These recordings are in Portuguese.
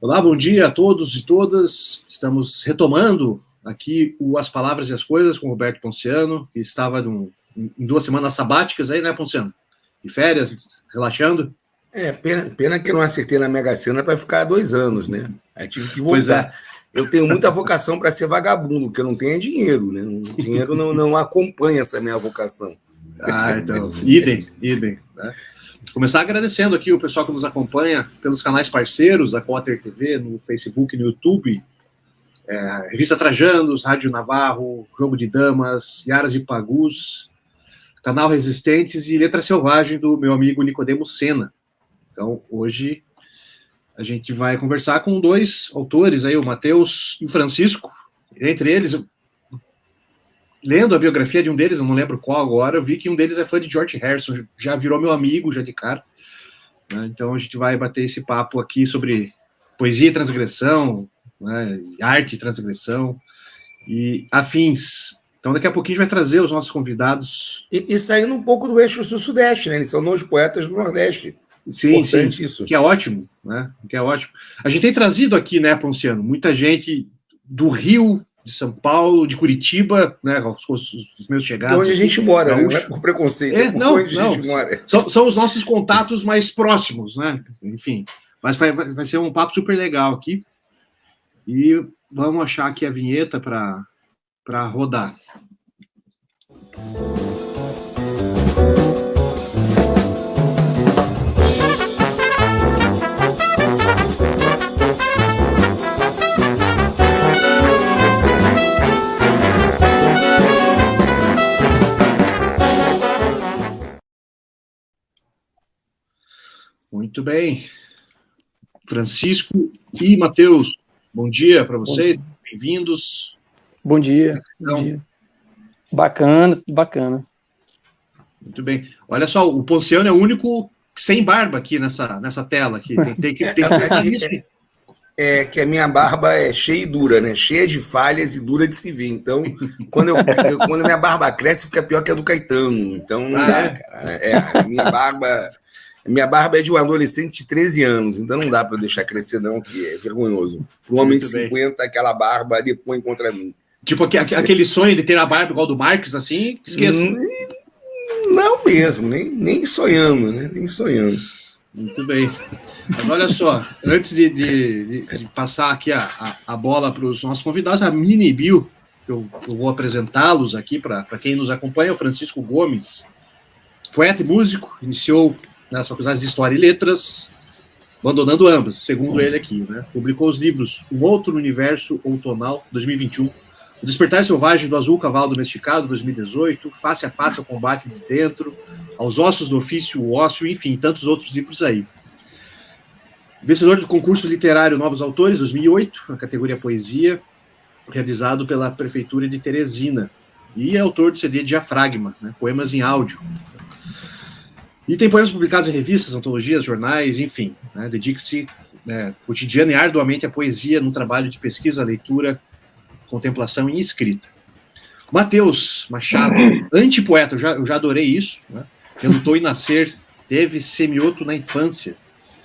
Olá, bom dia a todos e todas. Estamos retomando aqui o As Palavras e as Coisas com o Roberto Ponciano, que estava em 2 semanas sabáticas aí, né, Ponciano? De férias, relaxando. Pena que eu não acertei na Mega Sena para ficar 2 anos, né? Aí tive que voltar. Pois é. Eu tenho muita vocação para ser vagabundo, porque eu não tenho dinheiro, né? O dinheiro não acompanha essa minha vocação. Então, idem, né? Começar agradecendo aqui o pessoal que nos acompanha pelos canais parceiros da Cotter TV, no Facebook, no YouTube, Revista Trajanos, Rádio Navarro, Jogo de Damas, Yaras e Pagus, Canal Resistentes e Letra Selvagem do meu amigo Nicodemo Sena. Então, hoje a gente vai conversar com 2 autores aí, o Matheus e o Francisco. Entre eles, lendo a biografia de um deles, eu não lembro qual agora, eu vi que um deles é fã de George Harrison, já virou meu amigo, já de cara. Né? Então a gente vai bater esse papo aqui sobre poesia e transgressão, né? Arte e transgressão e afins. Então daqui a pouquinho a gente vai trazer os nossos convidados. E saindo um pouco do eixo sul-sudeste, né? Eles são 2 poetas do Nordeste. Sim, isso. Que é ótimo, né? Que é ótimo. A gente tem trazido aqui, né, Ponciano, muita gente do Rio, de São Paulo, de Curitiba, né, os meus chegados. Onde a gente mora, né? Não é por preconceito, onde a gente mora. São os nossos contatos mais próximos, né? Enfim, mas vai ser um papo super legal aqui. E vamos achar aqui a vinheta para rodar. Muito bem. Francisco e Matheus, bom dia para vocês, bem-vindos. Bom dia. Bacana. Muito bem. Olha só, o Ponciano é o único sem barba aqui nessa tela. Aqui. Tem que pensar nisso. É que a minha barba é cheia e dura, né? Cheia de falhas e dura de se ver. Então, quando a minha barba cresce, fica pior que a do Caetano. Então, não dá, cara. A minha barba é de um adolescente de 13 anos, então não dá para eu deixar crescer, não, que é vergonhoso. Para um homem de 50, aquela barba depõe contra mim. Tipo aquele sonho de ter a barba igual do Marx, assim, esqueça. Não mesmo, nem sonhando, né? Nem sonhando. Muito bem. Mas olha só, antes de passar aqui a bola para os nossos convidados, a mini bio, eu vou apresentá-los aqui para quem nos acompanha, o Francisco Gomes, poeta e músico, iniciou nas faculdades de História e Letras, abandonando ambas, segundo ele aqui, né? Publicou os livros Um Outro Universo Outonal, 2021, O Despertar Selvagem do Azul Cavalo Domesticado, 2018, Face a Face ao Combate de Dentro, Aos Ossos do Ofício, o Ócio, enfim, tantos outros livros aí. Vencedor do concurso literário Novos Autores, 2008, na categoria Poesia, realizado pela Prefeitura de Teresina, e é autor do CD Diafragma, né? Poemas em áudio. E tem poemas publicados em revistas, antologias, jornais, enfim. Né, dedica-se cotidiana e arduamente à poesia no trabalho de pesquisa, leitura, contemplação e escrita. Matheus Machado, antipoeta, eu já adorei isso. Né, relutou em nascer, teve semioto na infância,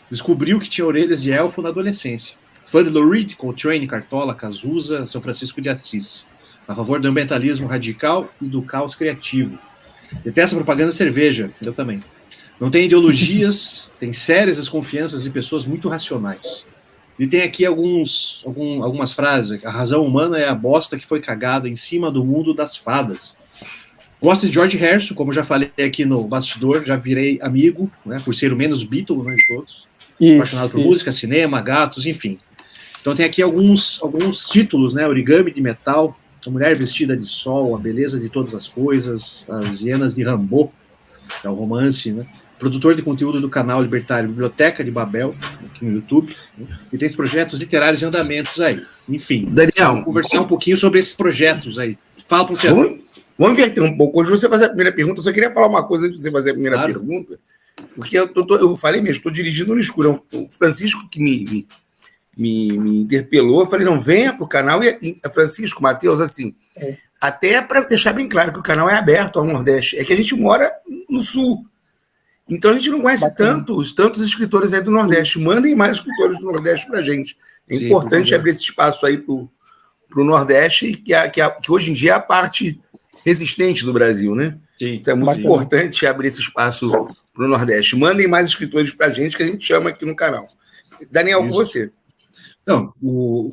descobriu que tinha orelhas de elfo na adolescência. Fã de Lou Reed, Coltrane, Cartola, Cazuza, São Francisco de Assis. A favor do ambientalismo radical e do caos criativo. Detesta propaganda de cerveja, eu também. Não tem ideologias, tem sérias desconfianças e pessoas muito racionais. E tem aqui algumas frases. A razão humana é a bosta que foi cagada em cima do mundo das fadas. Gosto de George Harrison, como já falei aqui no bastidor, já virei amigo, né, por ser o menos Beatle, né, de todos. Apaixonado por música, cinema, gatos, enfim. Então tem aqui alguns títulos, né? Origami de Metal, A Mulher Vestida de Sol, A Beleza de Todas as Coisas, As Hienas de Rimbaud, que é o romance, né? Produtor de conteúdo do canal libertário Biblioteca de Babel, aqui no YouTube, né? E tem projetos literários em andamentos aí. Enfim, Daniel, vamos conversar um pouquinho sobre esses projetos aí. Fala para o Vamos inverter um pouco. Hoje você fazer a primeira pergunta, eu só queria falar uma coisa antes de você fazer a primeira pergunta, porque eu falei mesmo, estou dirigindo no escuro. O Francisco que me interpelou, eu falei, não, venha para o canal, e Francisco, Matheus, assim, até para deixar bem claro que o canal é aberto ao Nordeste, é que a gente mora no Sul. Então a gente não conhece tantos escritores aí do Nordeste. Mandem mais escritores do Nordeste para a gente. É importante abrir esse espaço aí para o Nordeste, que hoje em dia é a parte resistente do Brasil, né? Sim, então é muito importante abrir esse espaço para o Nordeste. Mandem mais escritores para a gente, que a gente chama aqui no canal. Daniel, com você. Não,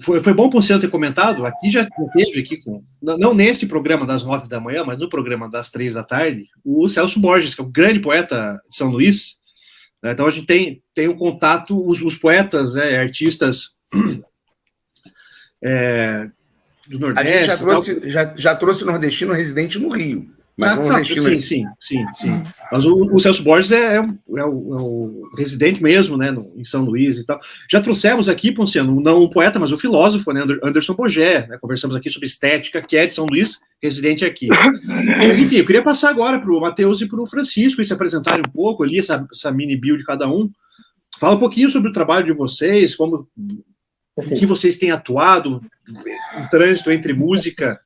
foi bom para você ter comentado, aqui já teve aqui, não nesse programa das 9 da manhã, mas no programa das 3 da tarde, o Celso Borges, que é um grande poeta de São Luís, né? Então a gente tem um contato, os poetas, né, artistas do Nordeste. A gente já trouxe o nordestino residente no Rio. Mas sim. Mas o Celso Borges é o residente mesmo, né, em São Luís e tal. Já trouxemos aqui, Ponciano, não o poeta, mas o filósofo, né, Anderson Bogé, né, conversamos aqui sobre estética, que é de São Luís, residente aqui. Mas, enfim, eu queria passar agora para o Matheus e para o Francisco, e se apresentarem um pouco ali, essa mini bio de cada um. Fala um pouquinho sobre o trabalho de vocês, em que vocês têm atuado, o trânsito entre música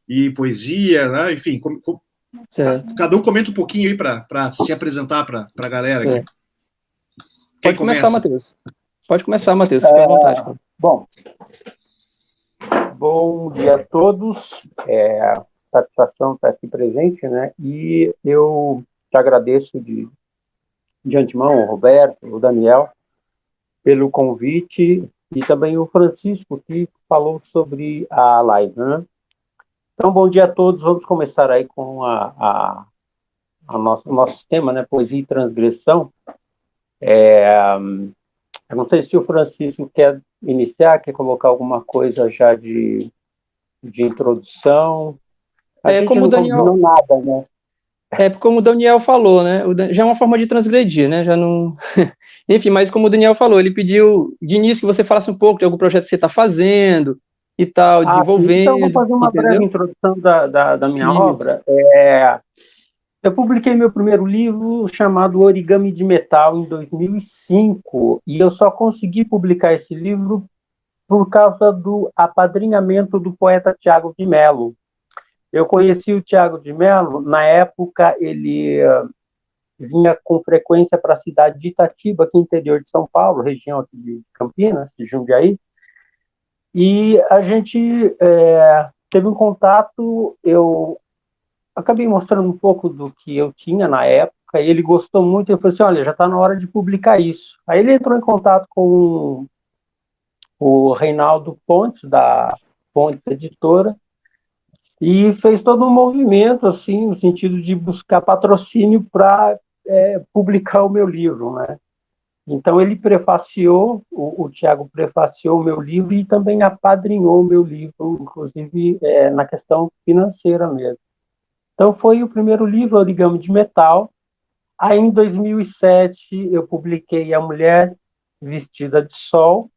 e poesia, né? Enfim, cada um comenta um pouquinho aí para se apresentar para a galera aqui. Pode começar, Matheus. Fique à vontade. Bom dia a todos. Satisfação estar aqui presente, né? E eu te agradeço de antemão, o Roberto, o Daniel, pelo convite, e também o Francisco, que falou sobre a live, né? Então, bom dia a todos. Vamos começar aí com o nosso tema, né? Poesia e transgressão. Eu não sei se o Francisco quer iniciar, quer colocar alguma coisa já de introdução. Como o Daniel, nada, né? Como o Daniel falou, né? Já é uma forma de transgredir, né? Já não... Enfim, mas como o Daniel falou, ele pediu de início que você falasse um pouco de algum projeto que você está fazendo e tal, desenvolvendo. Então, eu vou fazer uma breve introdução da minha obra. Eu publiquei meu primeiro livro chamado Origami de Metal em 2005, e eu só consegui publicar esse livro por causa do apadrinhamento do poeta Tiago de Mello. Eu conheci o Tiago de Mello, na época ele vinha com frequência para a cidade de Itatiba, aqui no interior de São Paulo, região aqui de Campinas, de Jundiaí, e a gente teve um contato, eu acabei mostrando um pouco do que eu tinha na época, e ele gostou muito, e eu falei assim, olha, já está na hora de publicar isso. Aí ele entrou em contato com o Reinaldo Pontes, da Pontes Editora, e fez todo um movimento, assim, no sentido de buscar patrocínio para publicar o meu livro, né? Então ele prefaciou, o Tiago prefaciou o meu livro e também apadrinhou o meu livro, inclusive na questão financeira mesmo. Então foi o primeiro livro, Origami de Metal. Aí em 2007 eu publiquei A Mulher Vestida de Sol.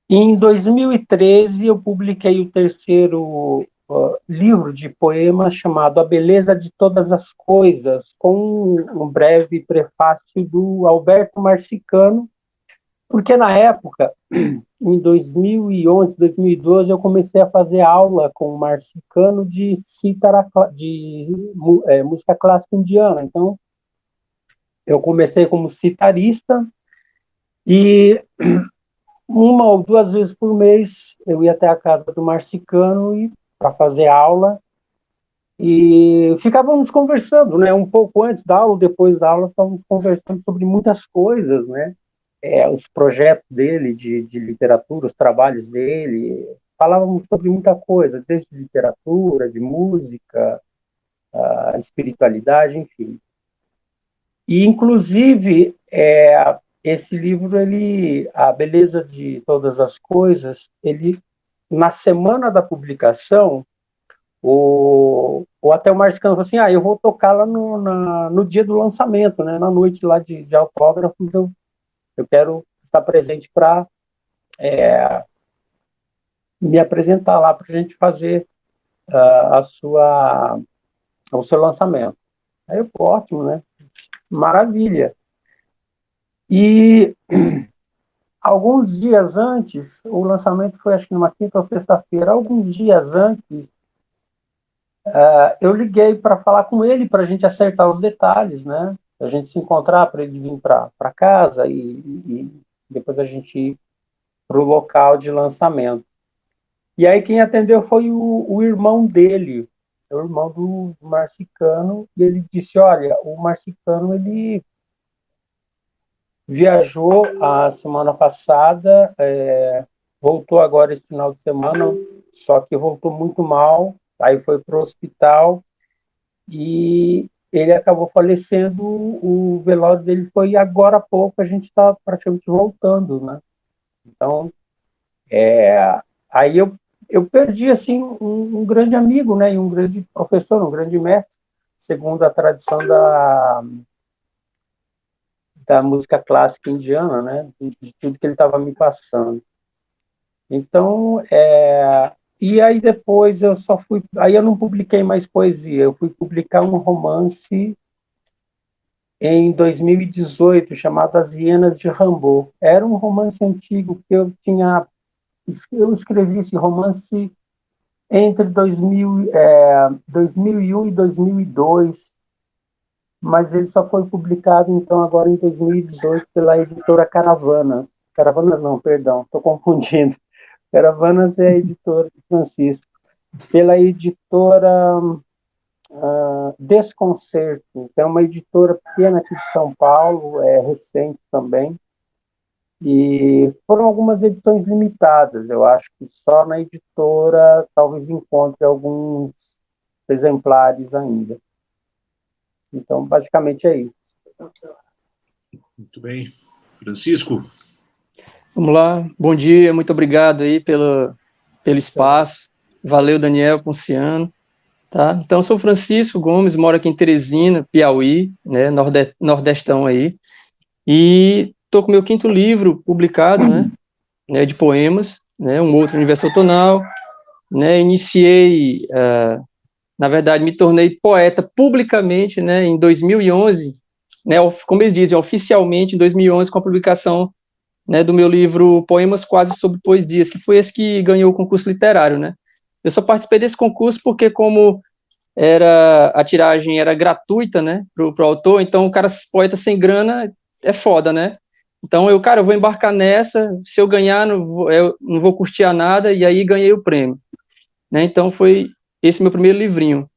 E em 2013 eu publiquei o terceiro livro de poemas chamado A Beleza de Todas as Coisas, com um breve prefácio do Alberto Marcicano, porque na época, em 2011, 2012, eu comecei a fazer aula com o Marcicano de música clássica indiana. Então, eu comecei como citarista e 1 ou 2 vezes por mês eu ia até a casa do Marcicano para fazer aula e ficávamos conversando, né? Um pouco antes da aula, depois da aula, estávamos conversando sobre muitas coisas, né? Os projetos dele de literatura, os trabalhos dele, falávamos sobre muita coisa, desde literatura, de música, espiritualidade, enfim. E, inclusive, esse livro, A Beleza de Todas as Coisas, na semana da publicação, até o Marcicano falou assim, eu vou tocar lá no dia do lançamento, né, na noite lá de autógrafos, eu quero estar presente para me apresentar lá, para a gente fazer o seu lançamento. Aí eu, ótimo, né? Maravilha. E alguns dias antes, o lançamento foi acho que numa quinta ou sexta-feira, alguns dias antes, eu liguei para falar com ele, para a gente acertar os detalhes, né? a gente se encontrar para ele vir para casa e depois a gente ir para o local de lançamento. E aí quem atendeu foi o irmão dele, o irmão do Marcicano, e ele disse, olha, o Marcicano, ele viajou a semana passada, voltou agora esse final de semana, só que voltou muito mal, aí foi para o hospital e ele acabou falecendo. O velório dele foi agora há pouco, a gente está praticamente voltando, né? Então, aí eu perdi assim um grande amigo, né? E um grande professor, um grande mestre, segundo a tradição da música clássica indiana, né? De tudo que ele estava me passando. Então, e aí depois eu só fui, aí eu não publiquei mais poesia, eu fui publicar um romance em 2018 chamado As Hienas de Rimbaud. Era um romance antigo que eu escrevi esse romance entre 2001 e 2002, mas ele só foi publicado então agora em 2018 pela editora Caravanas. Caravanas não, perdão, estou confundindo. Caravanas é a editora de Francisco. Pela editora Desconcerto, que é uma editora pequena aqui de São Paulo, recente também. E foram algumas edições limitadas. Eu acho que só na editora talvez encontre alguns exemplares ainda. Então, basicamente é isso. Muito bem. Francisco? Vamos lá. Bom dia, muito obrigado aí pelo espaço. Valeu, Daniel Ponciano. Tá? Então, eu sou Francisco Gomes, moro aqui em Teresina, Piauí, né, nordestão aí, e estou com meu 5º livro publicado, né, de poemas, né, Um Outro Universo Tonal, né, iniciei, na verdade, me tornei poeta publicamente, né, em 2011, né, como eles dizem, oficialmente em 2011, com a publicação, né, do meu livro Poemas Quase Sobre Poesias, que foi esse que ganhou o concurso literário, né. Eu só participei desse concurso porque, como a tiragem era gratuita, né, pro autor, então o cara, poeta sem grana, é foda, né? Então eu vou embarcar nessa, se eu ganhar, eu não vou custear nada, e aí ganhei o prêmio, né? Então foi esse meu primeiro livrinho.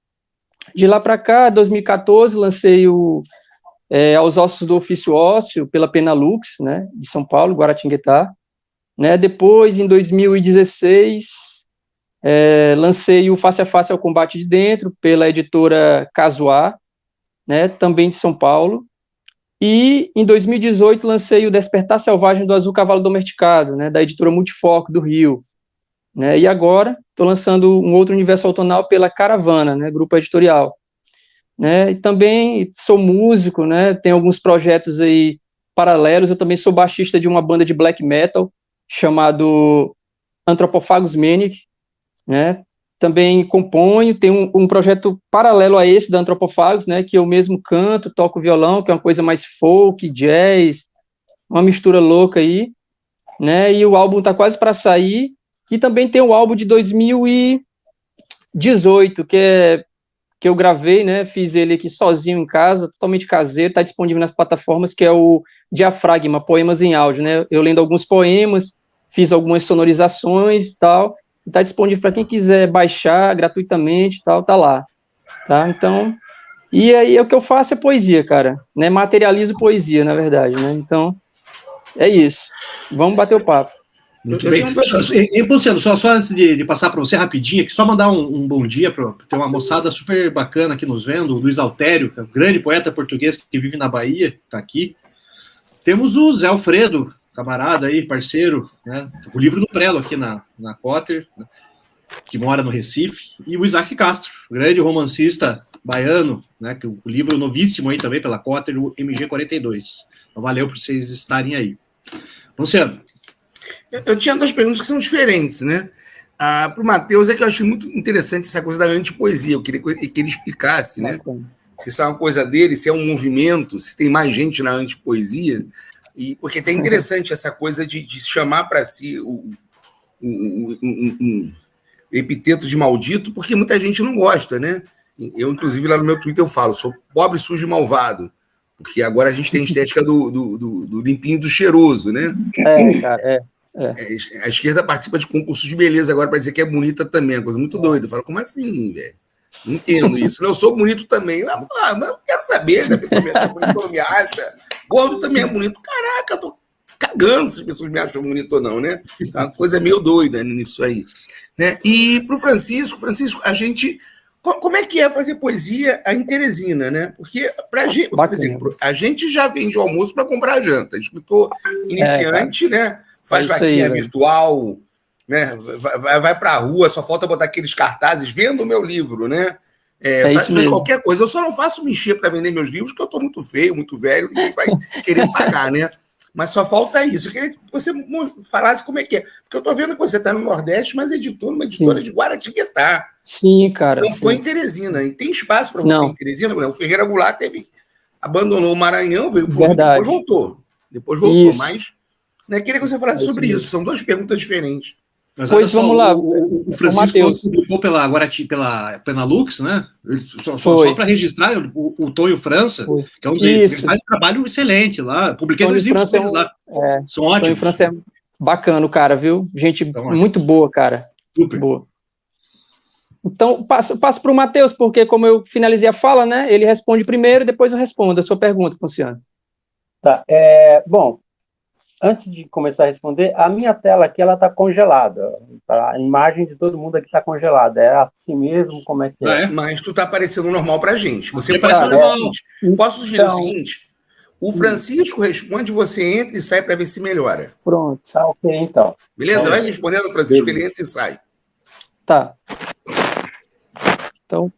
De lá para cá, 2014, lancei Aos Ossos do Ofício Ósseo, pela Penalux, né, de São Paulo, Guaratinguetá, né? Depois, em 2016... lancei o Face a Face ao Combate de Dentro, pela editora Casuá, né, também de São Paulo, e em 2018 lancei o Despertar Selvagem do Azul Cavalo Domesticado, né, da editora Multifoco, do Rio, né, e agora estou lançando Um Outro Universo Autonal pela Caravana, né, grupo editorial, né, e também sou músico, né, tenho alguns projetos aí paralelos. Eu também sou baixista de uma banda de black metal, chamado Anthropophagus Maniac, né? Também componho, tem um projeto paralelo a esse da Anthropophagus, né, que eu mesmo canto, toco violão, que é uma coisa mais folk, jazz, uma mistura louca aí, né, e o álbum tá quase para sair. E também tem o álbum de 2018, que eu gravei, né, fiz ele aqui sozinho em casa, totalmente caseiro, tá disponível nas plataformas, que é o Diafragma, Poemas em Áudio, né, eu lendo alguns poemas, fiz algumas sonorizações e tal. Está disponível para quem quiser baixar gratuitamente, tal, tá lá, tá? Então, e aí o que eu faço é poesia, cara, né? Materializo poesia, na verdade, né? Então, é isso. Vamos bater o papo. Muito bem. Luciano, só antes de passar para você rapidinho, aqui, só mandar um bom dia para ter uma moçada super bacana aqui nos vendo, o Luiz Altério, que é um grande poeta português que vive na Bahia, está aqui. Temos o Zé Alfredo, camarada aí, parceiro, né? O livro do Prelo aqui na Cotter, né? Que mora no Recife, e o Isaac Castro, grande romancista baiano, né? Que o livro novíssimo aí também pela Cotter, o MG42. Então valeu por vocês estarem aí. Luciano. Eu tinha 2 perguntas que são diferentes, né? Para o Matheus, é que eu achei muito interessante essa coisa da antipoesia. Eu queria que ele explicasse, né? Se isso é uma coisa dele, se é um movimento, se tem mais gente na antipoesia. Porque é interessante essa coisa de chamar para si o epiteto de maldito, porque muita gente não gosta, né? Eu, inclusive, lá no meu Twitter eu falo, sou pobre, sujo e malvado. Porque agora a gente tem a estética do limpinho e do cheiroso, né? Cara, A esquerda participa de concursos de beleza agora para dizer que é bonita também, é uma coisa muito doida. Eu falo, como assim, velho? Não entendo isso. Não, eu sou bonito também. Mas eu quero saber se a pessoa me acha bonito ou não me acha. Gordo também é bonito. Caraca, eu tô cagando se as pessoas me acham bonito ou não, né? É uma coisa meio doida nisso aí. Né? E para o Francisco, a gente... Como é que é fazer poesia em Teresina, né? Porque, pra gente, por exemplo, a gente já vende o almoço para comprar a janta. Escritor iniciante, né? Faz vaquinha virtual, né? Vai para a rua, só falta botar aqueles cartazes, vendo o meu livro, né? Faz qualquer coisa. Eu só não faço mexer para vender meus livros, porque eu estou muito feio, muito velho, ninguém vai querer pagar, né? Mas só falta isso. Eu queria que você falasse como é que é. Porque eu estou vendo que você está no Nordeste, mas editou numa editora de Guaratinguetá. Sim, cara. Não foi em Teresina. E tem espaço para você em Teresina? O Ferreira Goulart abandonou o Maranhão, veio por depois voltou. Mas queria que você falasse sobre isso. São duas perguntas diferentes. Mas pois vamos lá. O Francisco publicou pela Lux, né? Só para registrar, o Tonho França, que é ele faz um trabalho excelente lá. Publiquei 2 livros deles lá. São ótimos. Tonho França é bacana, o cara, viu? Gente muito boa, cara. Super boa. Então, passo para o Matheus, porque como eu finalizei a fala, né? Ele responde primeiro e depois eu respondo a sua pergunta, Ponciano. Tá. Bom, antes de começar a responder, a minha tela aqui, ela está congelada. A imagem de todo mundo aqui está congelada. É assim mesmo? Como é que é? Mas tu está aparecendo normal para a gente. Você pode fazer o seguinte. Posso sugerir o seguinte? O Francisco responde, você entra e sai para ver se melhora. Pronto, tá ok, então. Beleza? Vai respondendo, Francisco, ele entra e sai. Tá. Então,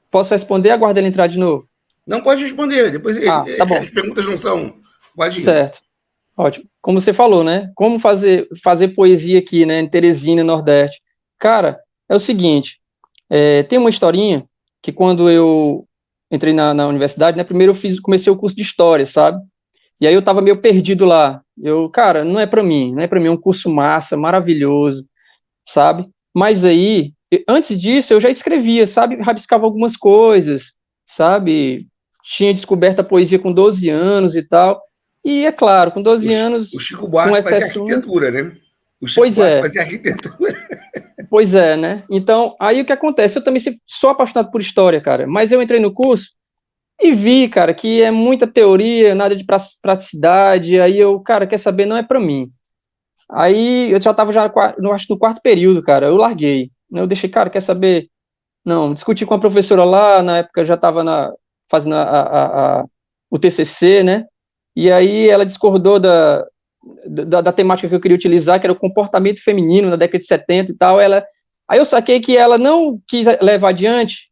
posso responder? Aguarda ele entrar de novo. Não, pode responder. Depois tá bom. As perguntas não são... Pode ir. Certo. Ótimo. Como você falou, né? Como fazer poesia aqui, né? Em Teresina, Nordeste. Cara, é o seguinte. Tem uma historinha que quando eu entrei na universidade, né? Primeiro comecei o curso de História, sabe? E aí eu tava meio perdido lá. Cara, não é para mim. É um curso massa, maravilhoso, sabe? Mas aí, antes disso, eu já escrevia, sabe? Rabiscava algumas coisas, sabe? Tinha descoberto a poesia com 12 anos e tal. E, é claro, com 12 anos... O Chico Buarque fazia arquitetura, né? O Chico Buarque fazia arquitetura. Pois é, né? Então, aí o que acontece? Eu também sou apaixonado por história, cara. Mas eu entrei no curso e vi, cara, que é muita teoria, nada de praticidade. Aí cara, quer saber? Não é para mim. Aí eu já estava acho no 4º período, cara. Eu larguei. Eu deixei, cara, quer saber? Não, discuti com a professora lá, na época eu já estava fazendo o TCC, né? E aí ela discordou da temática que eu queria utilizar, que era o comportamento feminino na década de 70 e tal. Aí eu saquei que ela não quis levar adiante,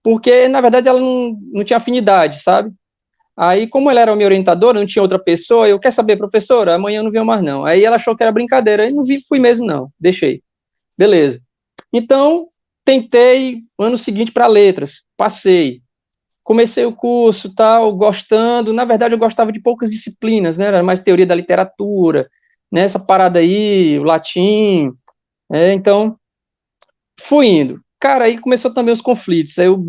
porque, na verdade, ela não tinha afinidade, sabe? Aí, como ela era minha orientadora, não tinha outra pessoa, quer saber, professora, amanhã eu não venho mais, não. Aí ela achou que era brincadeira, aí não fui mesmo, não. Deixei. Beleza. Então, tentei, ano seguinte, para letras. Passei. Comecei o curso, tal, gostando. Na verdade, eu gostava de poucas disciplinas, né? Era mais teoria da literatura, né? Essa parada aí, o latim. Então, fui indo. Cara, aí começou também os conflitos. Aí eu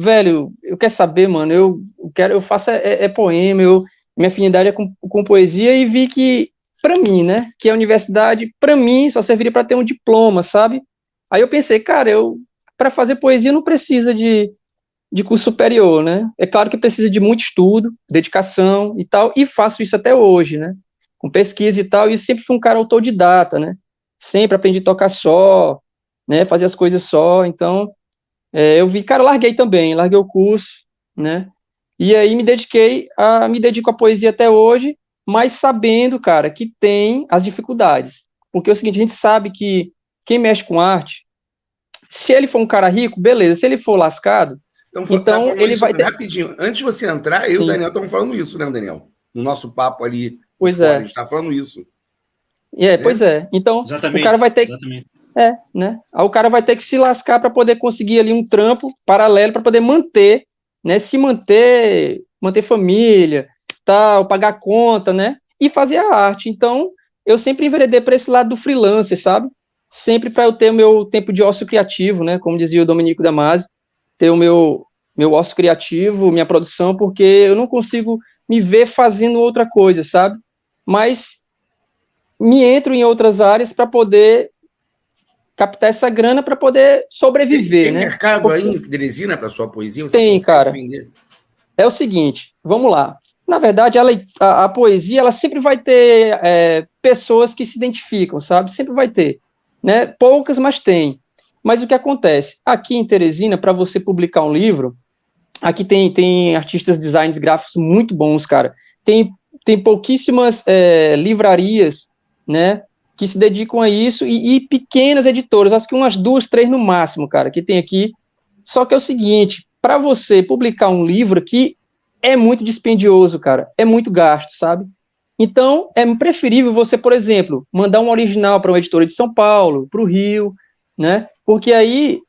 quero saber, mano, eu faço poema, minha afinidade é com poesia, e vi que, para mim, né? Que a universidade, para mim, só serviria para ter um diploma, sabe? Aí eu pensei, cara, para fazer poesia não precisa de curso superior, né? É claro que precisa de muito estudo, dedicação e tal, e faço isso até hoje, né? Com pesquisa e tal, e sempre fui um cara autodidata, né? Sempre aprendi a tocar só, né? Fazer as coisas só, então eu vi, cara, larguei o curso, né? E aí me dedico à poesia até hoje, mas sabendo, cara, que tem as dificuldades. Porque é o seguinte, a gente sabe que quem mexe com arte, se ele for um cara rico, beleza, se ele for lascado, então ele vai ter... Rapidinho, antes de você entrar, eu e o Daniel estamos falando isso, né, Daniel? No nosso papo ali, pois fora, a gente está falando isso. Pois é. Então, exatamente, o cara vai ter... né? Aí o cara vai ter que se lascar para poder conseguir ali um trampo paralelo para poder manter, né? Se manter família, tal, pagar conta, né? E fazer a arte. Então, eu sempre enveredei para esse lado do freelancer, sabe? Sempre para eu ter o meu tempo de ócio criativo, né? Como dizia o Domenico Damasio, ter o meu meu ócio criativo, minha produção, porque eu não consigo me ver fazendo outra coisa, sabe? Mas me entro em outras áreas para poder captar essa grana para poder sobreviver, Tem né? mercado aí em Teresina para sua poesia? Você Tem, consegue cara. vender? É o seguinte, vamos lá. Na verdade, a poesia, ela sempre vai ter pessoas que se identificam, sabe? Sempre vai ter, né? Poucas, mas tem. Mas o que acontece? Aqui em Teresina, para você publicar um livro, aqui tem artistas designs gráficos muito bons, cara. Tem pouquíssimas livrarias, né, que se dedicam a isso, e pequenas editoras, acho que umas 2, 3 no máximo, cara, que tem aqui. Só que é o seguinte, para você publicar um livro aqui, é muito dispendioso, cara, é muito gasto, sabe? Então, é preferível você, por exemplo, mandar um original para uma editora de São Paulo, para o Rio, né? Porque aí,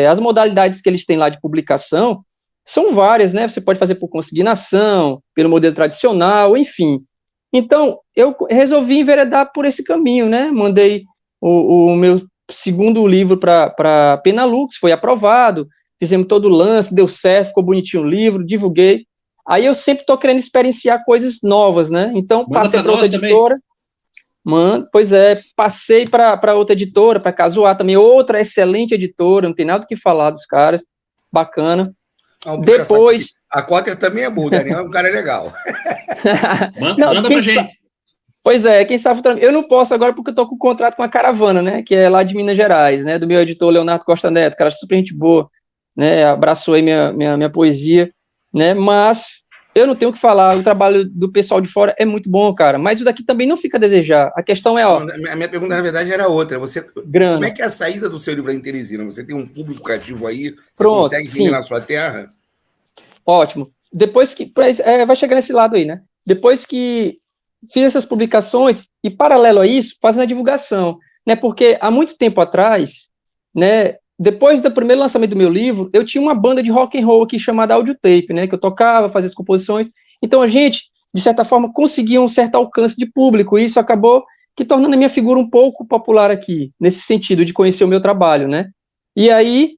as modalidades que eles têm lá de publicação são várias, né? Você pode fazer por consignação, pelo modelo tradicional, enfim. Então, eu resolvi enveredar por esse caminho, né? Mandei o meu segundo livro para Penalux, foi aprovado, fizemos todo o lance, deu certo, ficou bonitinho o livro, divulguei. Aí eu sempre estou querendo experienciar coisas novas, né? Então, passei para outra editora. Pois é, passei para outra editora, para Casuar também, outra excelente editora, não tem nada o que falar dos caras, bacana. Depois... A Cotter também é boa, o Daniel é um cara legal. Manda pra gente. Pois é, quem sabe... Eu não posso agora porque eu tô com contrato com a Caravana, né, que é lá de Minas Gerais, né, do meu editor Leonardo Costa Neto, cara super gente boa, né, abraçou aí minha poesia, né, mas eu não tenho o que falar, o trabalho do pessoal de fora é muito bom, cara, mas o daqui também não fica a desejar. A questão é, ó... A minha pergunta, na verdade, era outra. Grana. Como é que é a saída do seu livro em Teresina? Você tem um público cativo aí? Você Pronto, consegue vender na sua terra? Ótimo. Depois que... vai chegar nesse lado aí, né? Depois que fiz essas publicações, e paralelo a isso, fazendo a divulgação, né? Porque há muito tempo atrás, né? Depois do primeiro lançamento do meu livro, eu tinha uma banda de rock and roll aqui chamada Audiotape, né? Que eu tocava, fazia as composições. Então a gente, de certa forma, conseguia um certo alcance de público, e isso acabou que tornando a minha figura um pouco popular aqui, nesse sentido de conhecer o meu trabalho, né? E aí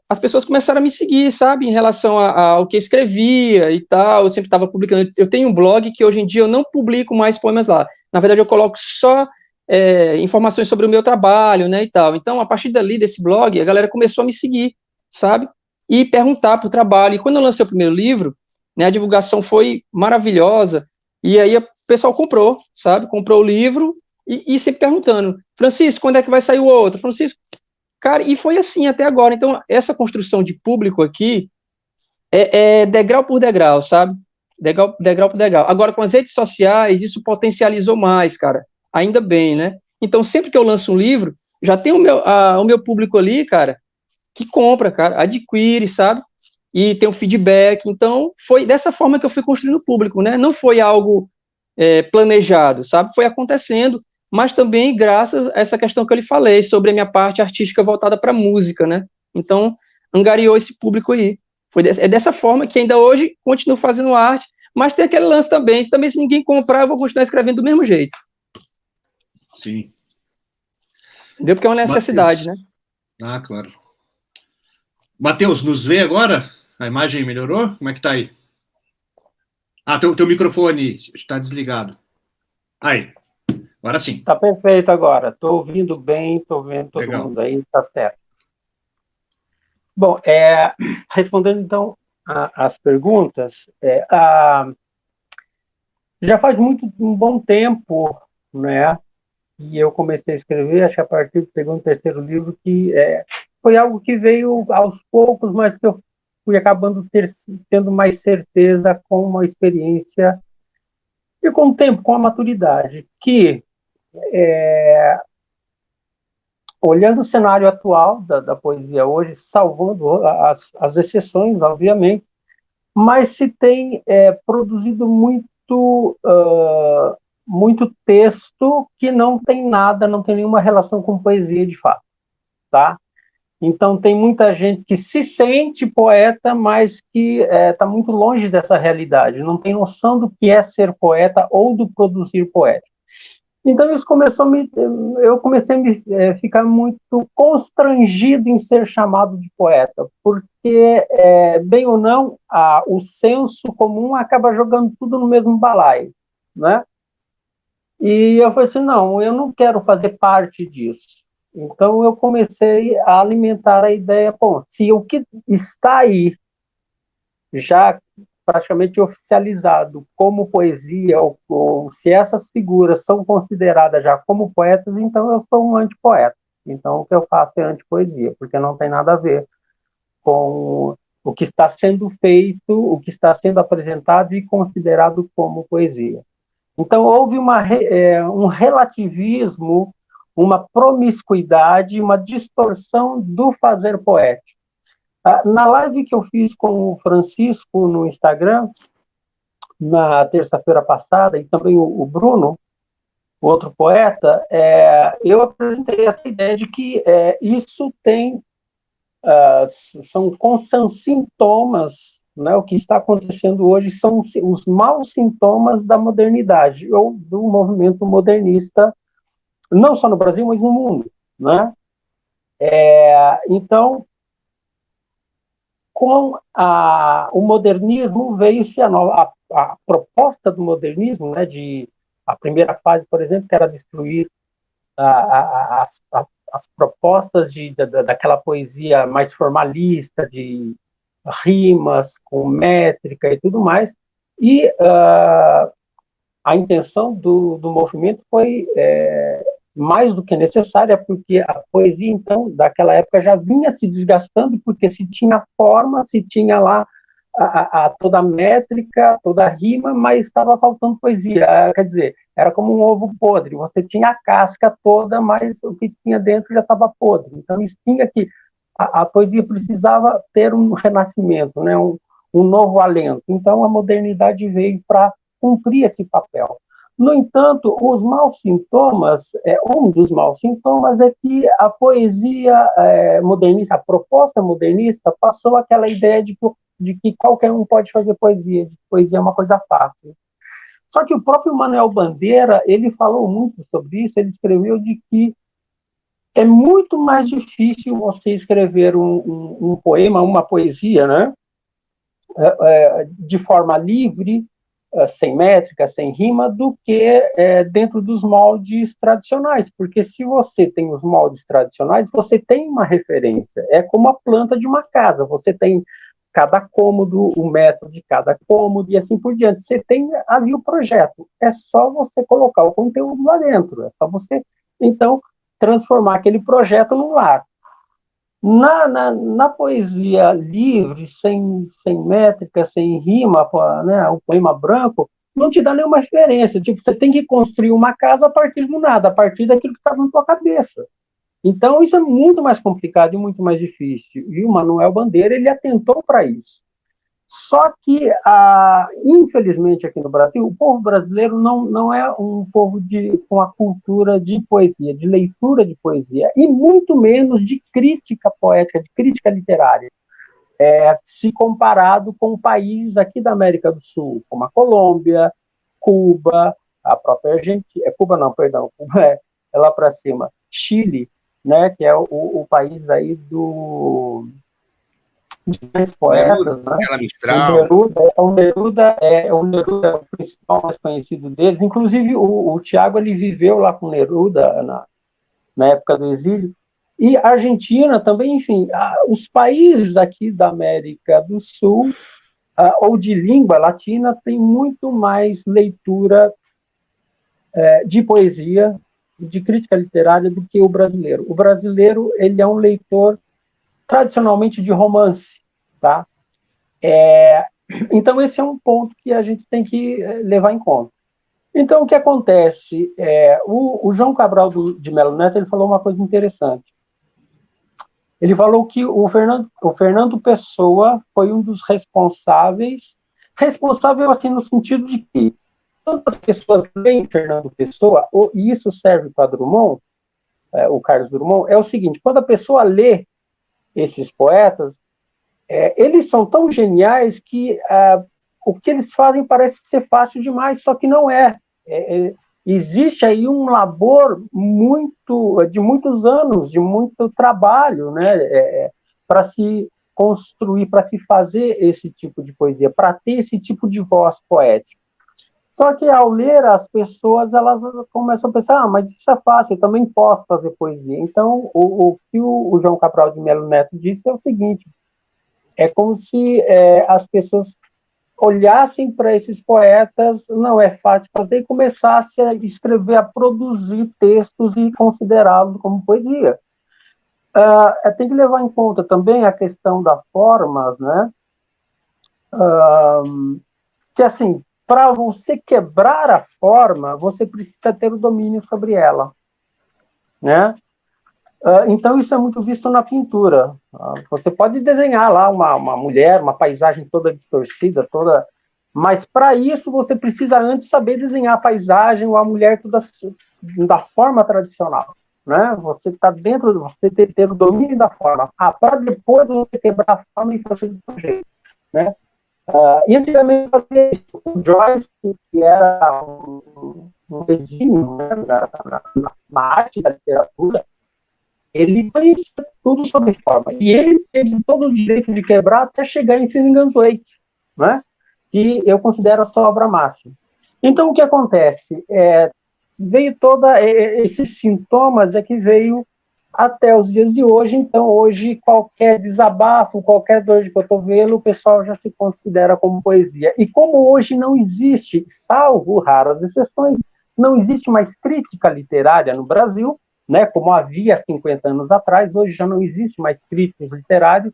as pessoas começaram a me seguir, sabe, em relação ao que escrevia e tal, eu sempre estava publicando. Eu tenho um blog que hoje em dia eu não publico mais poemas lá. Na verdade, eu coloco só informações sobre o meu trabalho, né, e tal. Então, a partir dali, desse blog, a galera começou a me seguir, sabe, e perguntar para o trabalho. E quando eu lancei o primeiro livro, né, a divulgação foi maravilhosa, e aí o pessoal comprou, sabe, comprou o livro e sempre perguntando, Francisco, quando é que vai sair o outro? Francisco, cara, e foi assim até agora. Então, essa construção de público aqui é degrau por degrau, sabe? Degrau por degrau. Agora, com as redes sociais, isso potencializou mais, cara. Ainda bem, né? Então, sempre que eu lanço um livro, já tem o meu público ali, cara, que compra, cara, adquire, sabe? E tem um feedback. Então, foi dessa forma que eu fui construindo o público, né? Não foi algo planejado, sabe? Foi acontecendo, mas também graças a essa questão que eu lhe falei, sobre a minha parte artística voltada para a música, né? Então, angariou esse público aí. É dessa forma que ainda hoje continuo fazendo arte, mas tem aquele lance também, se ninguém comprar, eu vou continuar escrevendo do mesmo jeito. Sim. Entendeu? Porque é uma necessidade, Mateus, né? Ah, claro. Matheus, nos vê agora? A imagem melhorou? Como é que tá aí? Ah, teu microfone está desligado. Aí, agora sim. Tá perfeito agora. Estou ouvindo bem, estou vendo todo Legal. mundo aí, tá certo. Bom, respondendo então as perguntas, já faz um bom tempo, né, e eu comecei a escrever, acho que a partir do segundo, terceiro livro, que foi algo que veio aos poucos, mas que eu fui acabando tendo mais certeza com uma experiência e com o tempo, com a maturidade, que olhando o cenário atual da poesia hoje, salvando as exceções, obviamente, mas se tem produzido muito texto que não tem nada, não tem nenhuma relação com poesia de fato, tá? Então tem muita gente que se sente poeta, mas que está muito longe dessa realidade, não tem noção do que é ser poeta ou do produzir poético. Então isso eu comecei a ficar muito constrangido em ser chamado de poeta, porque, bem ou não, o senso comum acaba jogando tudo no mesmo balaio, né? E eu falei assim, não, eu não quero fazer parte disso. Então eu comecei a alimentar a ideia, bom, se o que está aí já praticamente oficializado como poesia, ou se essas figuras são consideradas já como poetas, então eu sou um antipoeta. Então o que eu faço é antipoesia, porque não tem nada a ver com o que está sendo feito, o que está sendo apresentado e considerado como poesia. Então, houve um relativismo, uma promiscuidade, uma distorção do fazer poético. Na live que eu fiz com o Francisco no Instagram, na terça-feira passada, e também o Bruno, o outro poeta, eu apresentei essa ideia de que isso são sintomas, né, o que está acontecendo hoje são os maus sintomas da modernidade, ou do movimento modernista, não só no Brasil, mas no mundo, né? Então, com o modernismo veio-se a proposta do modernismo, né, a primeira fase, por exemplo, que era destruir as propostas daquela poesia mais formalista, de rimas com métrica e tudo mais, e a intenção do movimento foi mais do que necessária, porque a poesia, então, daquela época já vinha se desgastando, porque se tinha forma, se tinha lá toda a métrica, toda a rima, mas estava faltando poesia. Quer dizer, era como um ovo podre, você tinha a casca toda, mas o que tinha dentro já estava podre. Então, isso tinha que... A poesia precisava ter um renascimento, né? um novo alento. Então, a modernidade veio para cumprir esse papel. No entanto, os maus sintomas, um dos maus sintomas é que a poesia modernista, a proposta modernista, passou aquela ideia de que qualquer um pode fazer poesia, de que poesia é uma coisa fácil. Só que o próprio Manuel Bandeira, ele falou muito sobre isso, ele escreveu de que é muito mais difícil você escrever um poema, uma poesia, né, de forma livre, sem métrica, sem rima, do que dentro dos moldes tradicionais, porque se você tem os moldes tradicionais, você tem uma referência, é como a planta de uma casa, você tem cada cômodo, o metro de cada cômodo e assim por diante, você tem ali o projeto, é só você colocar o conteúdo lá dentro, é só você, então, transformar aquele projeto num lar. Na poesia livre, sem métrica, sem rima, né, o poema branco, não te dá nenhuma referência. Tipo, você tem que construir uma casa a partir do nada, a partir daquilo que está na tua cabeça. Então, isso é muito mais complicado e muito mais difícil. E o Manuel Bandeira, ele atentou para isso. Só que, infelizmente, aqui no Brasil, o povo brasileiro não é um povo com a cultura de poesia, de leitura de poesia, e muito menos de crítica poética, de crítica literária, se comparado com países aqui da América do Sul, como a Colômbia, Cuba, a própria Argentina, Cuba não, perdão, Cuba é lá para cima, Chile, né, que é o país aí de poetas, né? O Neruda é o principal mais conhecido deles. Inclusive, o Tiago, ele viveu lá com Neruda na época do exílio. E a Argentina também, enfim, os países aqui da América do Sul, ou de língua latina, tem muito mais leitura de poesia, de crítica literária do que o brasileiro. O brasileiro, ele é um leitor tradicionalmente de romance, tá? Então, esse é um ponto que a gente tem que levar em conta. Então, o que acontece? O João Cabral de Melo Neto, ele falou uma coisa interessante. Ele falou que o Fernando Pessoa foi um dos responsáveis assim, no sentido de que quando as pessoas leem Fernando Pessoa, e isso serve para Drummond, o Carlos Drummond, é o seguinte, quando a pessoa lê esses poetas, eles são tão geniais que o que eles fazem parece ser fácil demais, só que não é. existe aí um labor de muitos anos, de muito trabalho, né, para se construir, para se fazer esse tipo de poesia, para ter esse tipo de voz poética. Só que ao ler, as pessoas elas começam a pensar, mas isso é fácil, eu também posso fazer poesia. Então, o que o João Cabral de Melo Neto disse é o seguinte, é como se as pessoas olhassem para esses poetas, não é fácil fazer, e começassem a escrever, a produzir textos e considerá-los como poesia. Tem que levar em conta também a questão das formas, né? Que, assim, para você quebrar a forma, você precisa ter o domínio sobre ela, né? Então, isso é muito visto na pintura. Você pode desenhar lá uma mulher, uma paisagem toda distorcida, mas para isso você precisa antes saber desenhar a paisagem ou a mulher toda da forma tradicional, né? Você está dentro, você ter o domínio da forma, para depois você quebrar a forma e fazer do seu jeito, né? E antigamente o Joyce, que era um exímio, né, na arte da literatura, ele conhecia tudo sobre forma. E ele teve todo o direito de quebrar até chegar em Finnegan's Wake, né, que eu considero a sua obra máxima. Então, o que acontece? Veio todos esses sintomas que veio até os dias de hoje. Então, hoje, qualquer desabafo, qualquer dor de cotovelo, o pessoal já se considera como poesia. E como hoje não existe, salvo raras exceções, não existe mais crítica literária no Brasil, né, como havia 50 anos atrás, hoje já não existe mais críticos literários,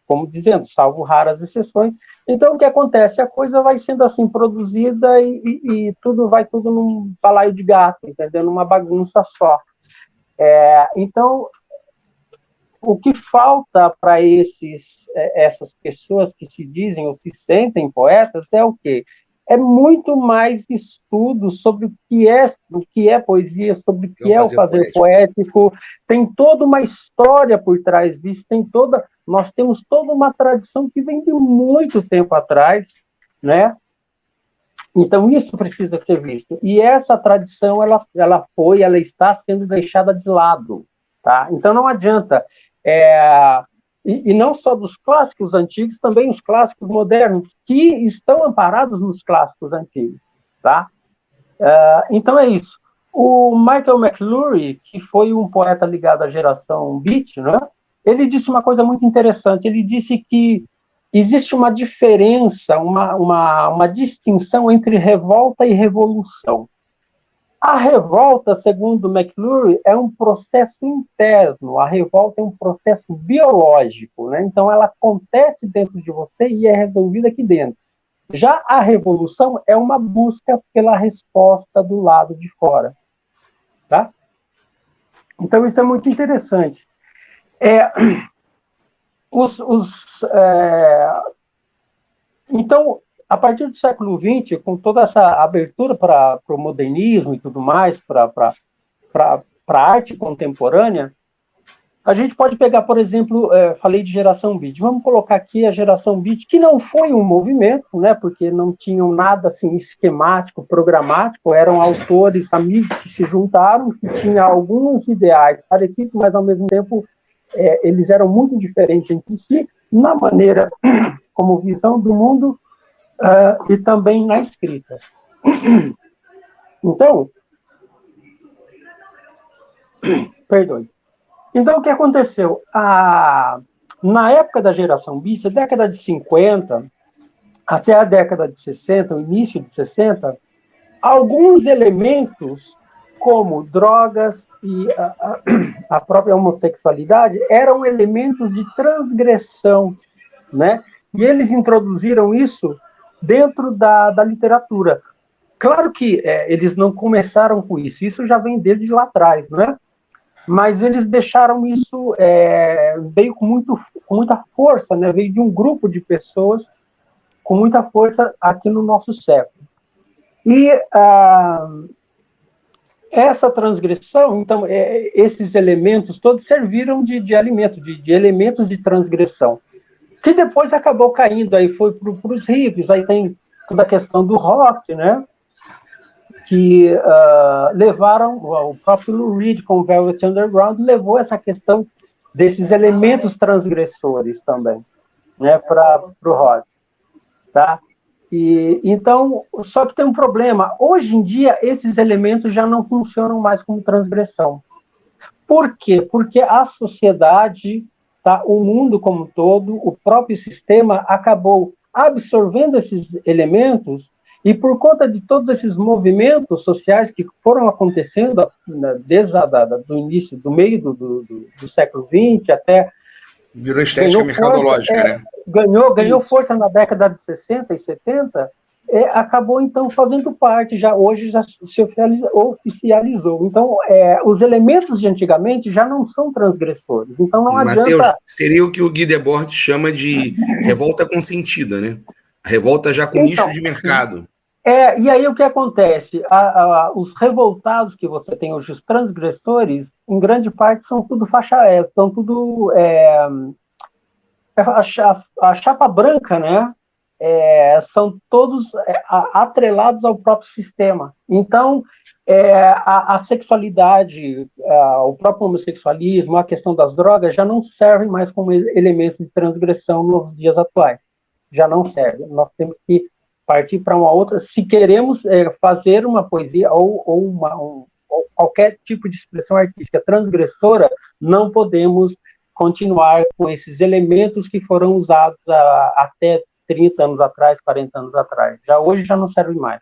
como dizendo, salvo raras exceções. Então, o que acontece? A coisa vai sendo assim produzida e tudo vai num balaio de gato, entendeu? Numa bagunça só. Então, o que falta para essas pessoas que se dizem ou se sentem poetas é o quê? É muito mais estudo sobre o que é poesia, sobre o que é o fazer poético. Tem toda uma história por trás disso, nós temos toda uma tradição que vem de muito tempo atrás, né? Então, isso precisa ser visto. E essa tradição, ela está sendo deixada de lado, tá? Então, não adianta. E não só dos clássicos antigos, também os clássicos modernos, que estão amparados nos clássicos antigos, tá? Então, é isso. O Michael McClure, que foi um poeta ligado à geração Beat, né? Ele disse uma coisa muito interessante. Ele disse que existe uma diferença, uma distinção entre revolta e revolução. A revolta, segundo McClure, é um processo interno, a revolta é um processo biológico, né? Então ela acontece dentro de você e é resolvida aqui dentro. Já a revolução é uma busca pela resposta do lado de fora, tá? Então isso é muito interessante. Então, a partir do século XX, com toda essa abertura para o modernismo e tudo mais, para a arte contemporânea, a gente pode pegar, por exemplo, falei de geração Beat. Vamos colocar aqui a geração Beat, que não foi um movimento, né, porque não tinham nada assim esquemático, programático, eram autores, amigos que se juntaram, que tinham alguns ideais parecidos, mas ao mesmo tempo eles eram muito diferentes entre si, na maneira como visão do mundo e também na escrita. Então, perdoe. Então, o que aconteceu? Na época da geração Beat, a década de 50 até a década de 60, o início de 60, alguns elementos, como drogas e a própria homossexualidade, eram elementos de transgressão, né? E eles introduziram isso dentro da literatura. Claro que eles não começaram com isso já vem desde lá atrás, né? Mas eles deixaram isso, veio com muita força, né? Veio de um grupo de pessoas com muita força aqui no nosso século. E essa transgressão, então, esses elementos todos serviram de alimento, de elementos de transgressão, que depois acabou caindo, aí foi para os hippies, aí tem toda a questão do rock, né? que levaram, o próprio Lou Reed com o Velvet Underground levou essa questão desses elementos transgressores também, né, para o rock, tá? E, então, só que tem um problema. Hoje em dia, esses elementos já não funcionam mais como transgressão. Por quê? Porque a sociedade, tá, o mundo como um todo, o próprio sistema acabou absorvendo esses elementos. E por conta de todos esses movimentos sociais que foram acontecendo desde do início, do meio do século XX até... Virou estética mercadológica, né? Ganhou força na década de 60 e 70, acabou, então, fazendo parte, hoje já se oficializou. Então, os elementos de antigamente já não são transgressores. Então, não adianta... Matheus, seria o que o Guy Debord chama de revolta consentida, né? A revolta já com nicho de mercado. E aí o que acontece? Os revoltados que você tem hoje, os transgressores, em grande parte são tudo são tudo a chapa branca, né? São todos atrelados ao próprio sistema. Então, a sexualidade, o próprio homossexualismo, a questão das drogas já não servem mais como elementos de transgressão nos dias atuais. Já não servem. Nós temos que partir para uma outra, se queremos fazer uma poesia ou qualquer tipo de expressão artística transgressora, não podemos continuar com esses elementos que foram usados até 30 anos atrás, 40 anos atrás. Hoje já não serve mais.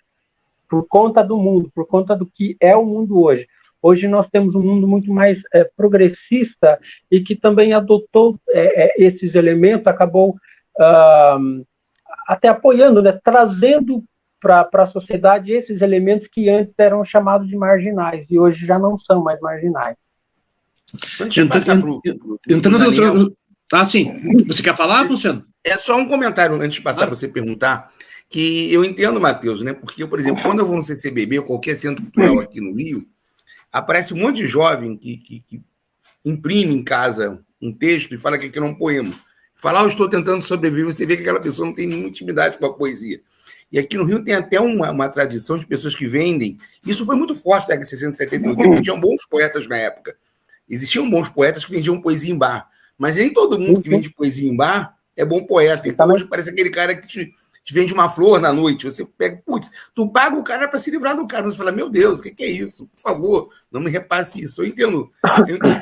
Por conta do mundo, por conta do que é o mundo hoje. Hoje nós temos um mundo muito mais progressista e que também adotou esses elementos, acabou até apoiando, né, trazendo para a sociedade esses elementos que antes eram chamados de marginais e hoje já não são mais marginais. Sim. Você quer falar, Luciano? É só um comentário antes de passar para você perguntar, que eu entendo, Matheus, né? Porque, por exemplo, quando eu vou no CCBB ou qualquer centro cultural aqui no Rio, aparece um monte de jovem que imprime em casa um texto e fala que aquilo é um poema. Falar, eu estou tentando sobreviver, você vê que aquela pessoa não tem nenhuma intimidade com a poesia. E aqui no Rio tem até uma tradição de pessoas que vendem. Isso foi muito forte na década de 60, 70 e 80. Tinham bons poetas na época. Existiam bons poetas que vendiam poesia em bar. Mas nem todo mundo que vende poesia em bar é bom poeta. Então hoje parece aquele cara que te vende uma flor na noite. Você pega, putz, tu paga o cara para se livrar do cara. Você fala, meu Deus, o que é isso? Por favor, não me repasse isso. Eu entendo.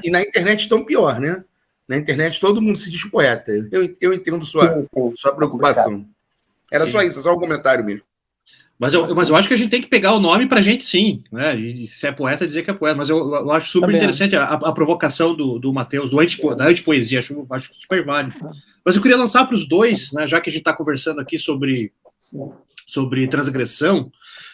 E na internet tão pior, né? Na internet todo mundo se diz poeta. Eu entendo sua preocupação. Era só isso, só um comentário mesmo. Mas eu acho que a gente tem que pegar o nome pra gente, sim, né? E se é poeta, dizer que é poeta. Mas eu acho super interessante a provocação do Matheus, da antipoesia, acho super válido. Mas eu queria lançar para os dois, né, já que a gente está conversando aqui sobre transgressão,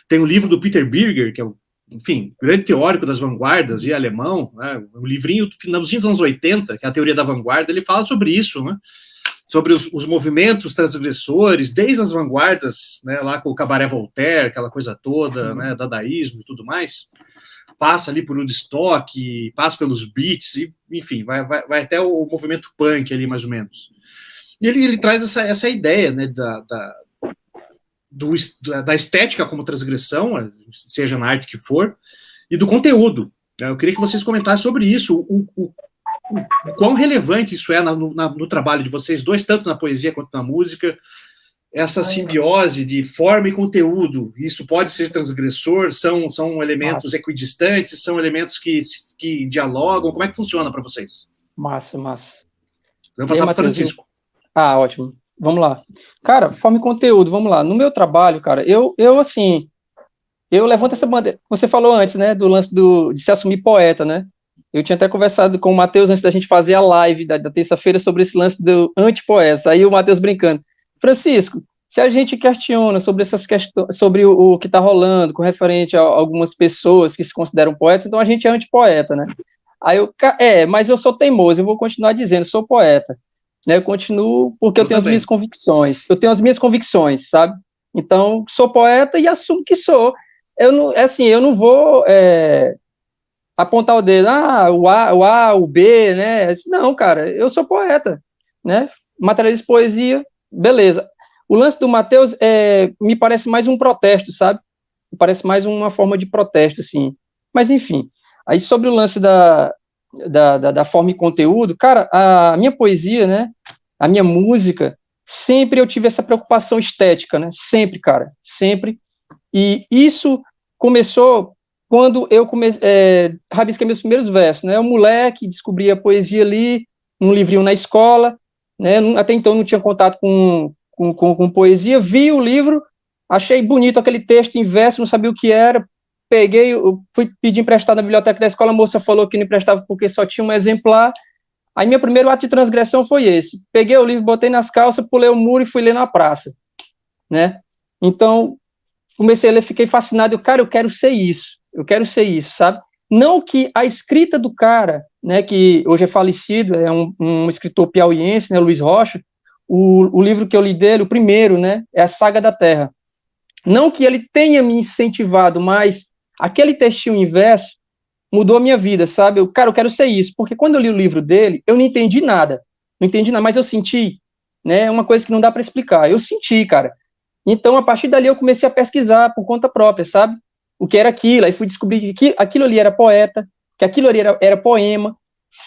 tem um livro do Peter Birger, que é enfim, grande teórico das vanguardas e alemão, né, um livrinho do finalzinho dos anos 80, que é a teoria da vanguarda, ele fala sobre isso, né, sobre os movimentos transgressores, desde as vanguardas, né, lá com o Cabaré Voltaire, aquela coisa toda, né, dadaísmo e tudo mais, passa ali por Woodstock, passa pelos beats, e, enfim, vai até o movimento punk ali, mais ou menos. E ele traz essa ideia, né, da estética como transgressão, seja na arte que for, e do conteúdo. Eu queria que vocês comentassem sobre isso, o quão relevante isso é no trabalho de vocês dois, tanto na poesia quanto na música, essa simbiose de forma e conteúdo. Isso pode ser transgressor, são elementos equidistantes, são elementos que dialogam. Como é que funciona para vocês? Massa. Vamos passar para o Francisco. Ótimo. Vamos lá. Cara, forma e conteúdo, vamos lá. No meu trabalho, cara, eu levanto essa bandeira. Você falou antes, né, do lance de se assumir poeta, né? Eu tinha até conversado com o Matheus antes da gente fazer a live da terça-feira sobre esse lance do antipoeta. Aí o Matheus brincando. Francisco, se a gente questiona sobre essas questões, sobre o que está rolando com referente a algumas pessoas que se consideram poetas, então a gente é antipoeta, né? Aí mas eu sou teimoso, eu vou continuar dizendo, sou poeta. Né, eu continuo porque eu tenho as minhas convicções. Eu tenho as minhas convicções, sabe? Então, sou poeta e assumo que sou. Eu não vou apontar o dedo, o A, o B, né? Não, cara, eu sou poeta, né? Materializo poesia, beleza. O lance do Matheus me parece mais um protesto, sabe? parece mais uma forma de protesto, assim. Mas, enfim, aí sobre o lance da forma e conteúdo, cara, a minha poesia, né, a minha música, sempre eu tive essa preocupação estética, né, sempre, cara, sempre, e isso começou quando eu rabisquei meus primeiros versos, né, o moleque descobria a poesia ali, um livrinho na escola, né, até então não tinha contato com poesia, vi o livro, achei bonito aquele texto em verso, não sabia o que era, peguei, fui pedir emprestado na biblioteca da escola, a moça falou que não emprestava porque só tinha um exemplar, aí meu primeiro ato de transgressão foi esse, peguei o livro, botei nas calças, pulei o muro e fui ler na praça, né, então, comecei a ler, fiquei fascinado, cara, eu quero ser isso, sabe, não que a escrita do cara, né, que hoje é falecido, é um escritor piauiense, né, Luiz Rocha, o livro que eu li dele, o primeiro, né, é a Saga da Terra, não que ele tenha me incentivado, mas aquele textinho em verso mudou a minha vida, sabe? Cara, eu quero ser isso, porque quando eu li o livro dele, eu não entendi nada, mas eu senti, né? Uma coisa que não dá para explicar. Eu senti, cara. Então, a partir dali, eu comecei a pesquisar por conta própria, sabe? O que era aquilo, aí fui descobrir que aquilo ali era poeta, que aquilo ali era poema,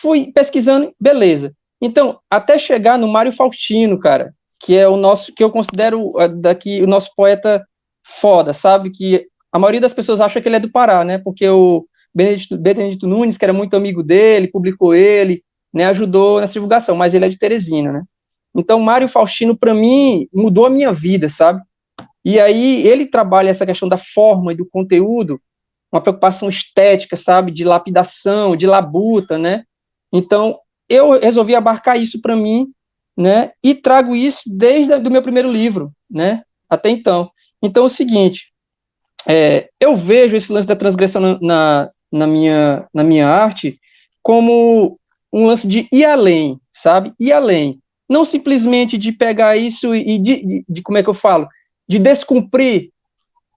fui pesquisando, beleza. Então, até chegar no Mário Faustino, cara, que é o nosso, que eu considero daqui o nosso poeta foda, sabe? Que a maioria das pessoas acha que ele é do Pará, né? Porque o Benedito Nunes, que era muito amigo dele, publicou ele, né? Ajudou nessa divulgação, mas ele é de Teresina, né? Então, Mário Faustino, para mim, mudou a minha vida, sabe? E aí, ele trabalha essa questão da forma e do conteúdo, uma preocupação estética, sabe? De lapidação, de labuta, né? Então, eu resolvi abarcar isso para mim, né? E trago isso desde o meu primeiro livro, né? Até então. Então, é o seguinte, eu vejo esse lance da transgressão na minha arte como um lance de ir além, sabe? Ir além. Não simplesmente de pegar isso e de como é que eu falo? De descumprir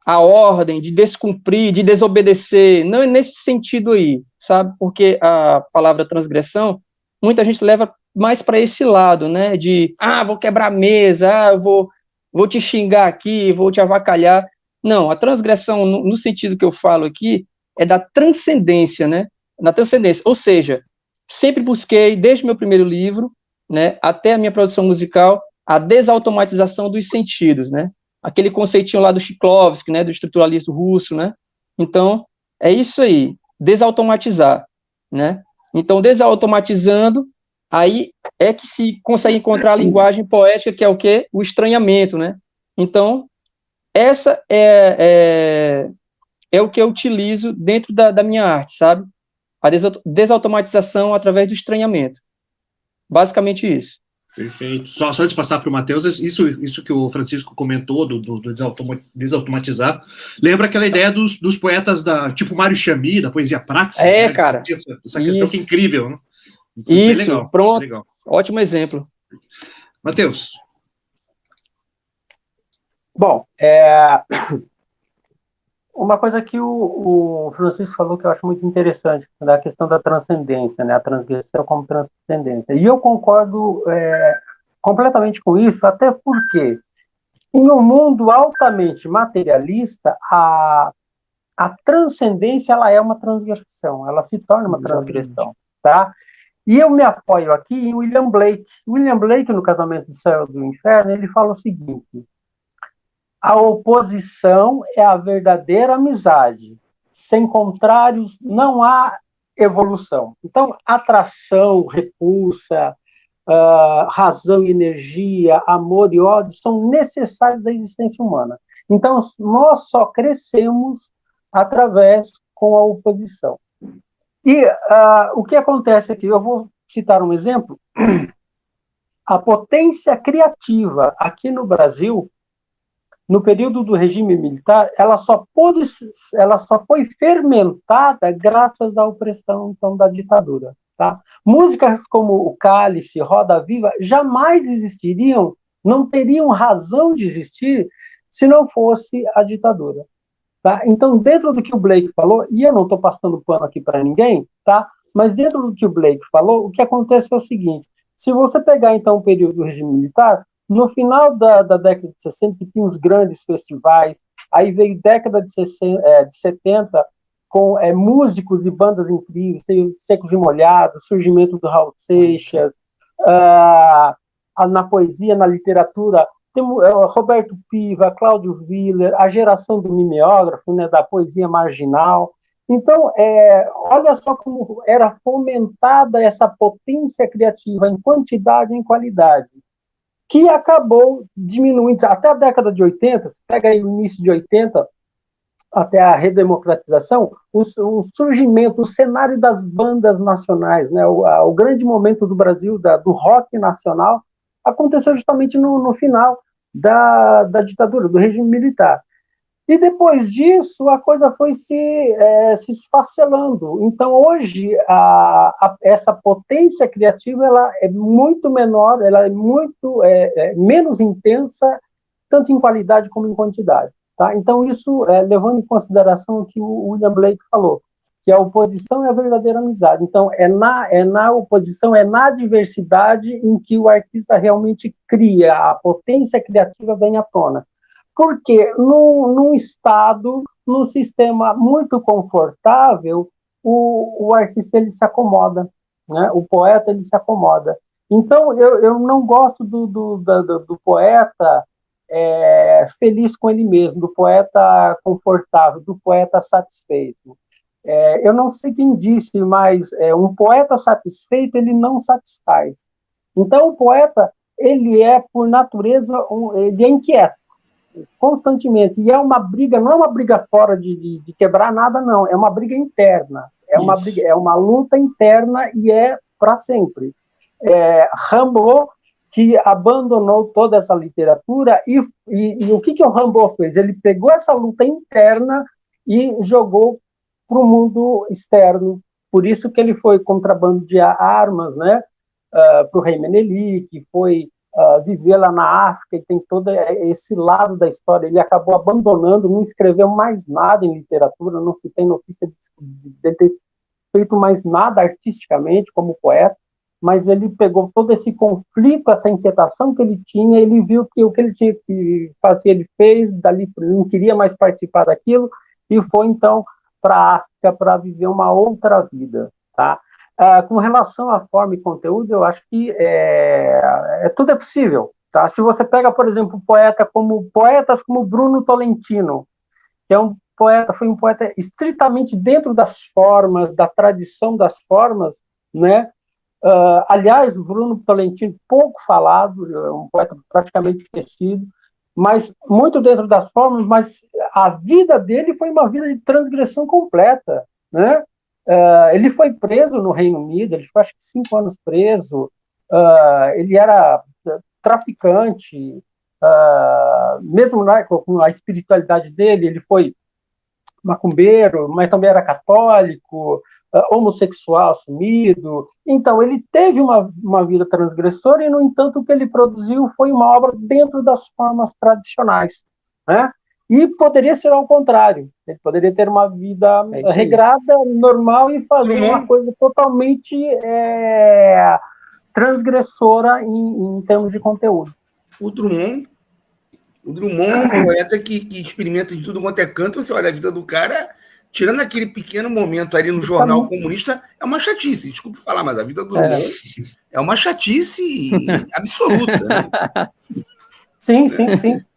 a ordem, de descumprir, de desobedecer. Não é nesse sentido aí, sabe? Porque a palavra transgressão, muita gente leva mais para esse lado, né? De, vou quebrar a mesa, eu vou te xingar aqui, vou te avacalhar. Não, a transgressão, no sentido que eu falo aqui, é da transcendência, né? Na transcendência, ou seja, sempre busquei, desde meu primeiro livro, né, até a minha produção musical, a desautomatização dos sentidos, né? Aquele conceitinho lá do Shklovsky, né, do estruturalismo russo, né? Então, é isso aí, desautomatizar, né? Então, desautomatizando, aí é que se consegue encontrar a linguagem poética, que é o quê? O estranhamento, né? Então, essa é o que eu utilizo dentro da minha arte, sabe? A desautomatização através do estranhamento. Basicamente isso. Perfeito. Só antes de passar para o Matheus, isso que o Francisco comentou do desautomatizar, lembra aquela ideia dos poetas tipo Mário Chamy, da poesia Praxis, né? Cara. Essa questão que é incrível, né? Isso, legal, pronto. Legal. Ótimo exemplo. Matheus. Bom, uma coisa que o Francisco falou que eu acho muito interessante, da questão da transcendência, né? A transgressão como transcendência. E eu concordo completamente com isso, até porque em um mundo altamente materialista, a transcendência ela é uma transgressão, ela se torna uma transgressão, tá? E eu me apoio aqui em William Blake. William Blake, no Casamento do Céu e do Inferno, ele fala o seguinte: a oposição é a verdadeira amizade. Sem contrários, não há evolução. Então, atração, repulsa, razão e energia, amor e ódio são necessários à existência humana. Então, nós só crescemos através com a oposição. E o que acontece aqui? Eu vou citar um exemplo. A potência criativa aqui no Brasil, no período do regime militar, ela só foi fermentada graças à opressão, então, da ditadura. Tá? Músicas como o Cálice, Roda Viva, jamais existiriam, não teriam razão de existir se não fosse a ditadura. Tá? Então, dentro do que o Blake falou, e eu não estou passando pano aqui para ninguém, tá? Mas dentro do que o Blake falou, o que acontece é o seguinte: se você pegar, então, o período do regime militar, no final da década de 60, tinha os grandes festivais, aí veio década de 70, com músicos e bandas incríveis, Secos e Molhados, surgimento do Raul Seixas, na poesia, na literatura, temos Roberto Piva, Cláudio Willer, a geração do mimeógrafo, né, da poesia marginal. Então, olha só como era fomentada essa potência criativa em quantidade e em qualidade, que acabou diminuindo. Até a década de 80, pega aí o início de 80, até a redemocratização, o surgimento, o cenário das bandas nacionais, né, o grande momento do Brasil, do rock nacional, aconteceu justamente no final da ditadura, do regime militar. E depois disso, a coisa foi se esfacelando. Então, hoje, essa potência criativa ela é muito menor, ela é muito menos intensa, tanto em qualidade como em quantidade. Tá? Então, isso, levando em consideração o que o William Blake falou, que a oposição é a verdadeira amizade. Então, é na oposição, é na diversidade em que o artista realmente cria, a potência criativa vem à tona. Porque num estado, num sistema muito confortável, o artista ele se acomoda, né? O poeta ele se acomoda. Então, eu não gosto do poeta feliz com ele mesmo, do poeta confortável, do poeta satisfeito. Eu não sei quem disse, mas um poeta satisfeito, ele não satisfaz. Então, o poeta, ele é, por natureza, ele é inquieto, constantemente. E é uma briga, não é uma briga fora de quebrar nada, não. É uma briga interna. É uma luta interna e é para sempre. Rimbaud, que abandonou toda essa literatura, e o que o Rimbaud fez? Ele pegou essa luta interna e jogou para o mundo externo. Por isso que ele foi contrabandear armas, né, para o rei Menelik, foi viver lá na África, e tem todo esse lado da história. Ele acabou abandonando, não escreveu mais nada em literatura, não se tem notícia de ter feito mais nada artisticamente como poeta, mas ele pegou todo esse conflito, essa inquietação que ele tinha, ele viu que o que ele tinha que fazer, ele fez, dali não queria mais participar daquilo, e foi então para a África para viver uma outra vida, tá? Com relação à forma e conteúdo, eu acho que tudo é possível, tá? Se você pega, por exemplo, poetas como Bruno Tolentino, que foi um poeta estritamente dentro das formas, da tradição das formas, né? Aliás, Bruno Tolentino, pouco falado, é um poeta praticamente esquecido, mas muito dentro das formas, mas a vida dele foi uma vida de transgressão completa, né? Ele foi preso no Reino Unido, ele ficou acho que 5 anos preso, ele era traficante, mesmo com a espiritualidade dele, ele foi macumbeiro, mas também era católico, homossexual assumido. Então, ele teve uma vida transgressora e, no entanto, o que ele produziu foi uma obra dentro das formas tradicionais, né? E poderia ser ao contrário. Ele poderia ter uma vida regrada, normal, e fazer uma coisa totalmente transgressora em termos de conteúdo. O Drummond é um poeta que experimenta de tudo quanto é canto. Você olha a vida do cara, tirando aquele pequeno momento ali no jornal comunista, é uma chatice. Desculpe falar, mas a vida do Drummond é uma chatice absoluta, né? Sim.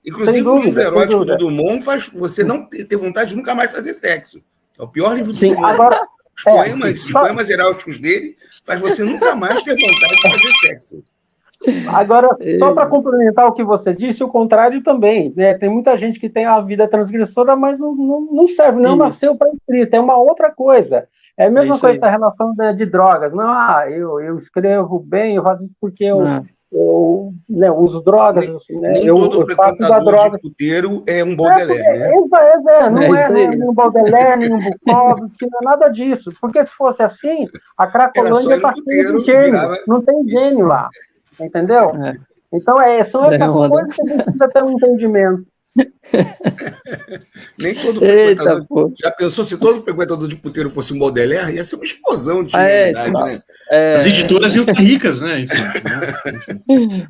Inclusive, o livro erótico do Drummond faz você não ter vontade de nunca mais fazer sexo. É o pior livro do Drummond. Agora, os poemas eróticos dele faz você nunca mais ter vontade de fazer sexo. Agora, só para complementar o que você disse, o contrário também, né? Tem muita gente que tem a vida transgressora, mas não serve, não nasceu para escrita, é uma outra coisa. É a mesma coisa da relação de drogas. Não, eu escrevo bem, eu faço isso porque eu uso drogas. Nem todo frequentador de puteiro é um Baudelaire, né? Não é nem um Baudelaire, nem um Bukowski, não é nada disso. Porque se fosse assim, a Cracolândia está cheia de gênio, não tem gênio lá. Entendeu? Então, são essas coisas que a gente precisa ter um entendimento. Nem todo Eita, frequentador. pô. Já pensou se todo frequentador de puteiro fosse um Baudelaire? Ia ser uma explosão de genialidade, né? As editoras iam estar ricas, né? Enfim.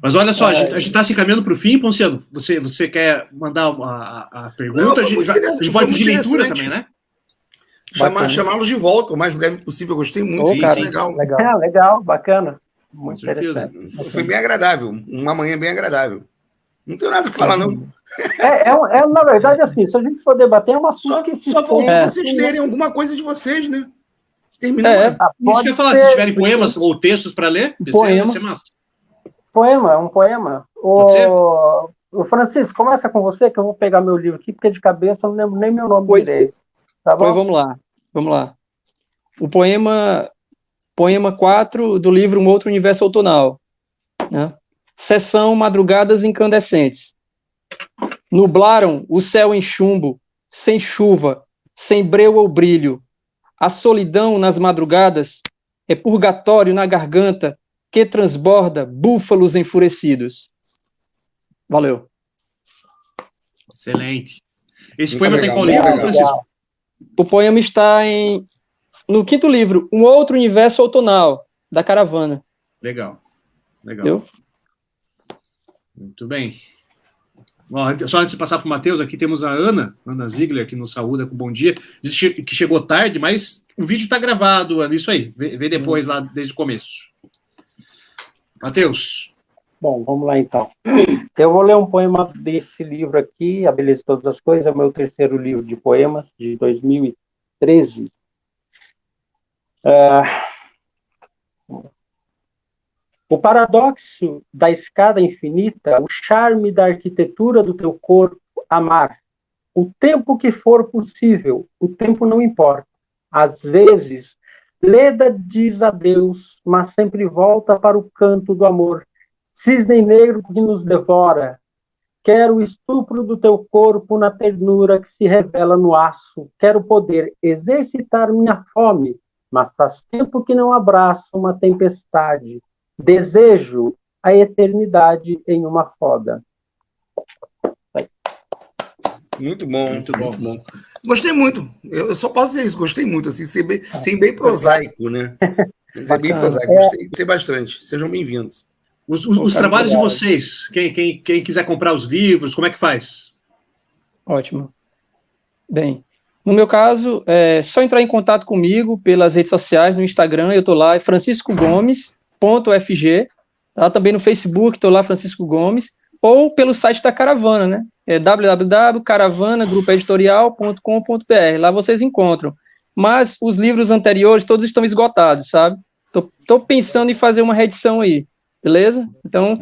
Mas olha só, a gente está se encaminhando para o fim, Ponciano. Você quer mandar a pergunta? Não, a gente pode pedir leitura também, né? Chamá-los de volta o mais breve possível. Gostei muito. Sim, Cara, sim. legal. Legal, bacana. Muito interessante. Foi bem agradável. Uma manhã bem agradável. Não tenho nada para falar, não. Na verdade, assim, se a gente for debater, é uma assunto que só faltou vocês lerem alguma coisa de vocês, né? Terminou. Isso que eu ia falar, se tiverem poemas ou textos para ler, poema. Vai ser massa. Um poema. O Francisco, começa com você, que eu vou pegar meu livro aqui, porque de cabeça eu não lembro nem meu nome direito. Tá bom? Pois vamos lá. O poema 4 do livro Um Outro Universo Outonal. Né? Seção Madrugadas Incandescentes. Nublaram o céu em chumbo, sem chuva, sem breu ou brilho. A solidão nas madrugadas é purgatório na garganta que transborda búfalos enfurecidos. Valeu. Excelente. Esse poema tem qual livro, Francisco? O poema está no 5º livro, Um Outro Universo Outonal, da Caravana. Legal. Muito bem. Bom, só antes de passar para o Matheus, aqui temos a Ana Ziegler, que nos saúda com bom dia. Diz que chegou tarde, mas o vídeo está gravado, Ana. Isso aí. Vê depois lá, desde o começo. Matheus. Bom, vamos lá então. Eu vou ler um poema desse livro aqui, A Beleza de Todas as Coisas, é o meu 3º livro de poemas, de 2013. O paradoxo da escada infinita, o charme da arquitetura do teu corpo, amar. O tempo que for possível, o tempo não importa. Às vezes, Leda diz adeus, mas sempre volta para o canto do amor. Cisne negro que nos devora, quero o estupro do teu corpo na ternura que se revela no aço. Quero poder exercitar minha fome, mas faz tempo que não abraço uma tempestade. Desejo a eternidade em uma foda. Muito bom. Gostei muito. Eu só posso dizer isso, gostei muito, assim, ser bem prosaico, né? Ser bem prosaico, gostei bastante. Sejam bem-vindos. Os trabalhos de vocês, quem quiser comprar os livros, como é que faz? Ótimo. Bem, no meu caso, é só entrar em contato comigo pelas redes sociais, no Instagram, eu estou lá, é franciscogomes.fg, tá? Também no Facebook, estou lá, Francisco Gomes, ou pelo site da Caravana, né? É www.caravanagroupeditorial.com.br, lá vocês encontram. Mas os livros anteriores, todos estão esgotados, sabe? Estou pensando em fazer uma reedição aí. Beleza? Então,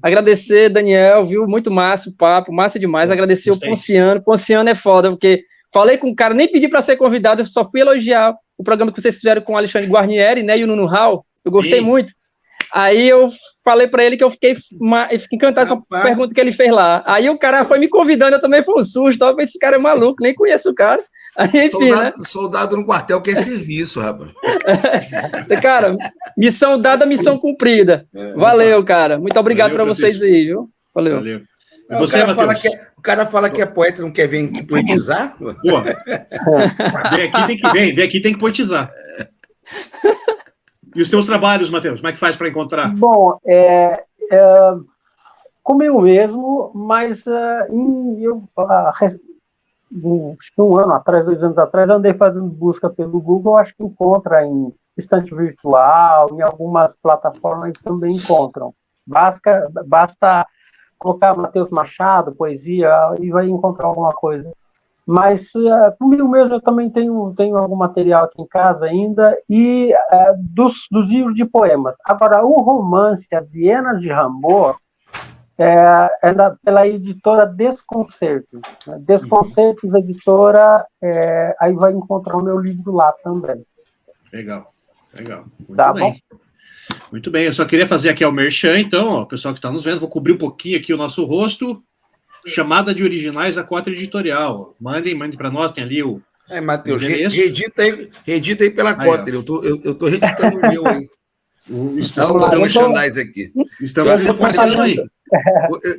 agradecer, Daniel, viu? Muito massa o papo, massa demais. Agradecer o Ponciano. Ponciano é foda, porque falei com o cara, nem pedi para ser convidado, eu só fui elogiar o programa que vocês fizeram com o Alexandre Guarnieri, né? E o Nuno Hall. Eu gostei muito. Aí eu falei para ele que eu fiquei encantado com a pergunta que ele fez lá. Aí o cara foi me convidando, eu também fui um susto. Esse cara é maluco, nem conheço o cara. Aí, enfim, soldado no quartel quer serviço, rapaz. Cara, missão dada, missão cumprida. Valeu, cara. Muito obrigado para vocês aí, viu? Valeu. Você, o cara fala que é poeta e não quer vir aqui poetizar? Pô, vem aqui tem que poetizar. E os teus trabalhos, Matheus, como é que faz para encontrar? Bom, comigo mesmo, mas acho que 1 ano atrás, 2 anos atrás, eu andei fazendo busca pelo Google, acho que encontra em estante virtual, em algumas plataformas também encontram. Basta colocar Matheus Machado, poesia, e vai encontrar alguma coisa. Mas comigo mesmo eu também tenho algum material aqui em casa ainda, e dos livros de poemas. Agora, o romance As Hienas de Rambo é pela editora Desconcertos. Né? Desconcertos, editora, aí vai encontrar o meu livro lá também. Legal. Muito tá bem. Bom? Muito bem, eu só queria fazer aqui o merchan, então, ó, o pessoal que está nos vendo, vou cobrir um pouquinho aqui o nosso rosto. Chamada de Originais A4 Editorial. Mandem para nós, tem ali o. Matheus, reedita aí pela Cotter. Eu tô reeditando o meu aí. Estamos merchandise aqui. Estamos fazendo aí.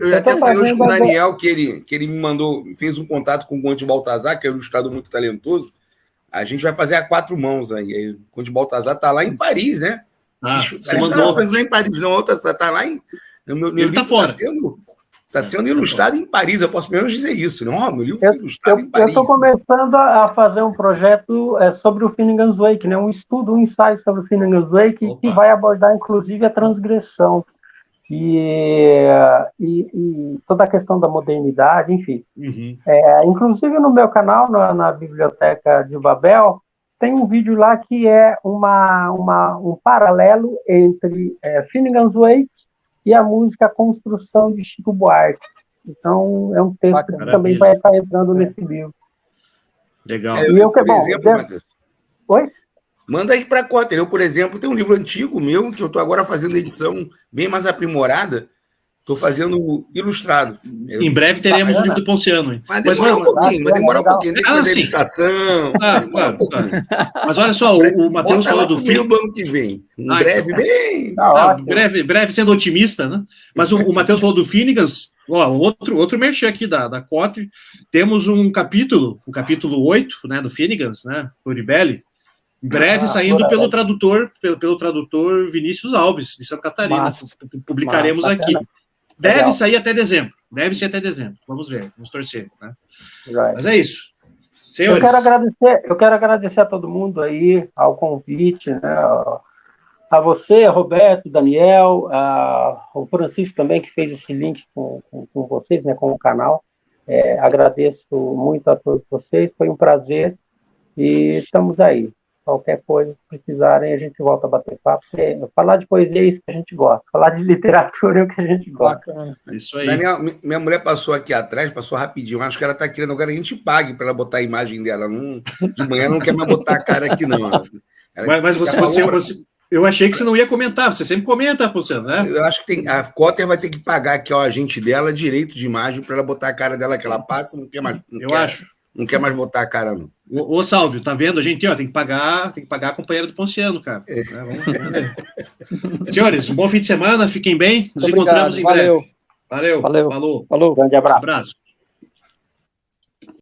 Eu até falei hoje com o Daniel que ele me mandou, fez um contato com o Conde Baltazar, que é um ilustrador muito talentoso. A gente vai fazer a 4 mãos aí. O Conde Baltazar tá lá em Paris, né? Você mandou. Não é em Paris, não. Tá lá em. Meu livro tá fora. Está sendo ilustrado em Paris, eu posso menos dizer isso. Não, meu livro foi ilustrado em Paris. Eu estou começando a fazer um projeto sobre o Finnegan's Wake, né? Um estudo, um ensaio sobre o Finnegan's Wake, que vai abordar, inclusive, a transgressão e toda a questão da modernidade, enfim. Uhum. Inclusive, no meu canal, na Biblioteca de Babel, tem um vídeo lá que é um paralelo entre Finnegan's Wake e a música Construção de Chico Buarque. Então, é um texto que também vai estar entrando nesse livro. Legal. Por exemplo, Matheus. Oi? Manda aí para a Cotter. Eu, por exemplo, tenho um livro antigo meu, que eu estou agora fazendo edição bem mais aprimorada. Estou fazendo ilustrado. Em breve teremos o livro do Ponciano. Hein? Vai demorar um pouquinho. Tem que fazer a ilustração. Claro. Mas olha só, o Matheus falou do filme. Do ano que vem. Breve, bem. Breve, sendo otimista, né? Mas o Matheus falou do Finnegan's. Outro merchan aqui da Cotter. Temos o capítulo 8, né, do Finnegan's, né? Do Ribelli. Em breve saindo pelo tradutor Vinícius Alves, de Santa Catarina. Publicaremos aqui. Deve sair até dezembro. Vamos ver, vamos torcer. Né? Mas é isso. Senhores. Eu quero agradecer a todo mundo aí, ao convite, né? A você, Roberto, Daniel, o Francisco também, que fez esse link com vocês, né, com o canal. Agradeço muito a todos vocês, foi um prazer e estamos aí. Qualquer coisa que precisarem, a gente volta a bater papo. Falar de poesia é isso que a gente gosta. Falar de literatura é o que a gente gosta. Bacana. Isso aí. Daniel, minha mulher passou aqui atrás, passou rapidinho. Acho que ela está querendo agora a gente pague para ela botar a imagem dela. De manhã não quer mais botar a cara aqui, não. Mas eu achei que você não ia comentar. Você sempre comenta, Ponciano, né? Eu acho que a Cotter vai ter que pagar aqui ao agente dela direito de imagem para ela botar a cara dela que ela passa. Não quer mais. Não quer mais botar a cara, não. Ô, Salvio, tá vendo? A gente, tem que pagar a companheira do Ponciano, cara. Vamos ver. Senhores, um bom fim de semana, fiquem bem. Nos encontramos em breve. Valeu. Falou. Grande abraço.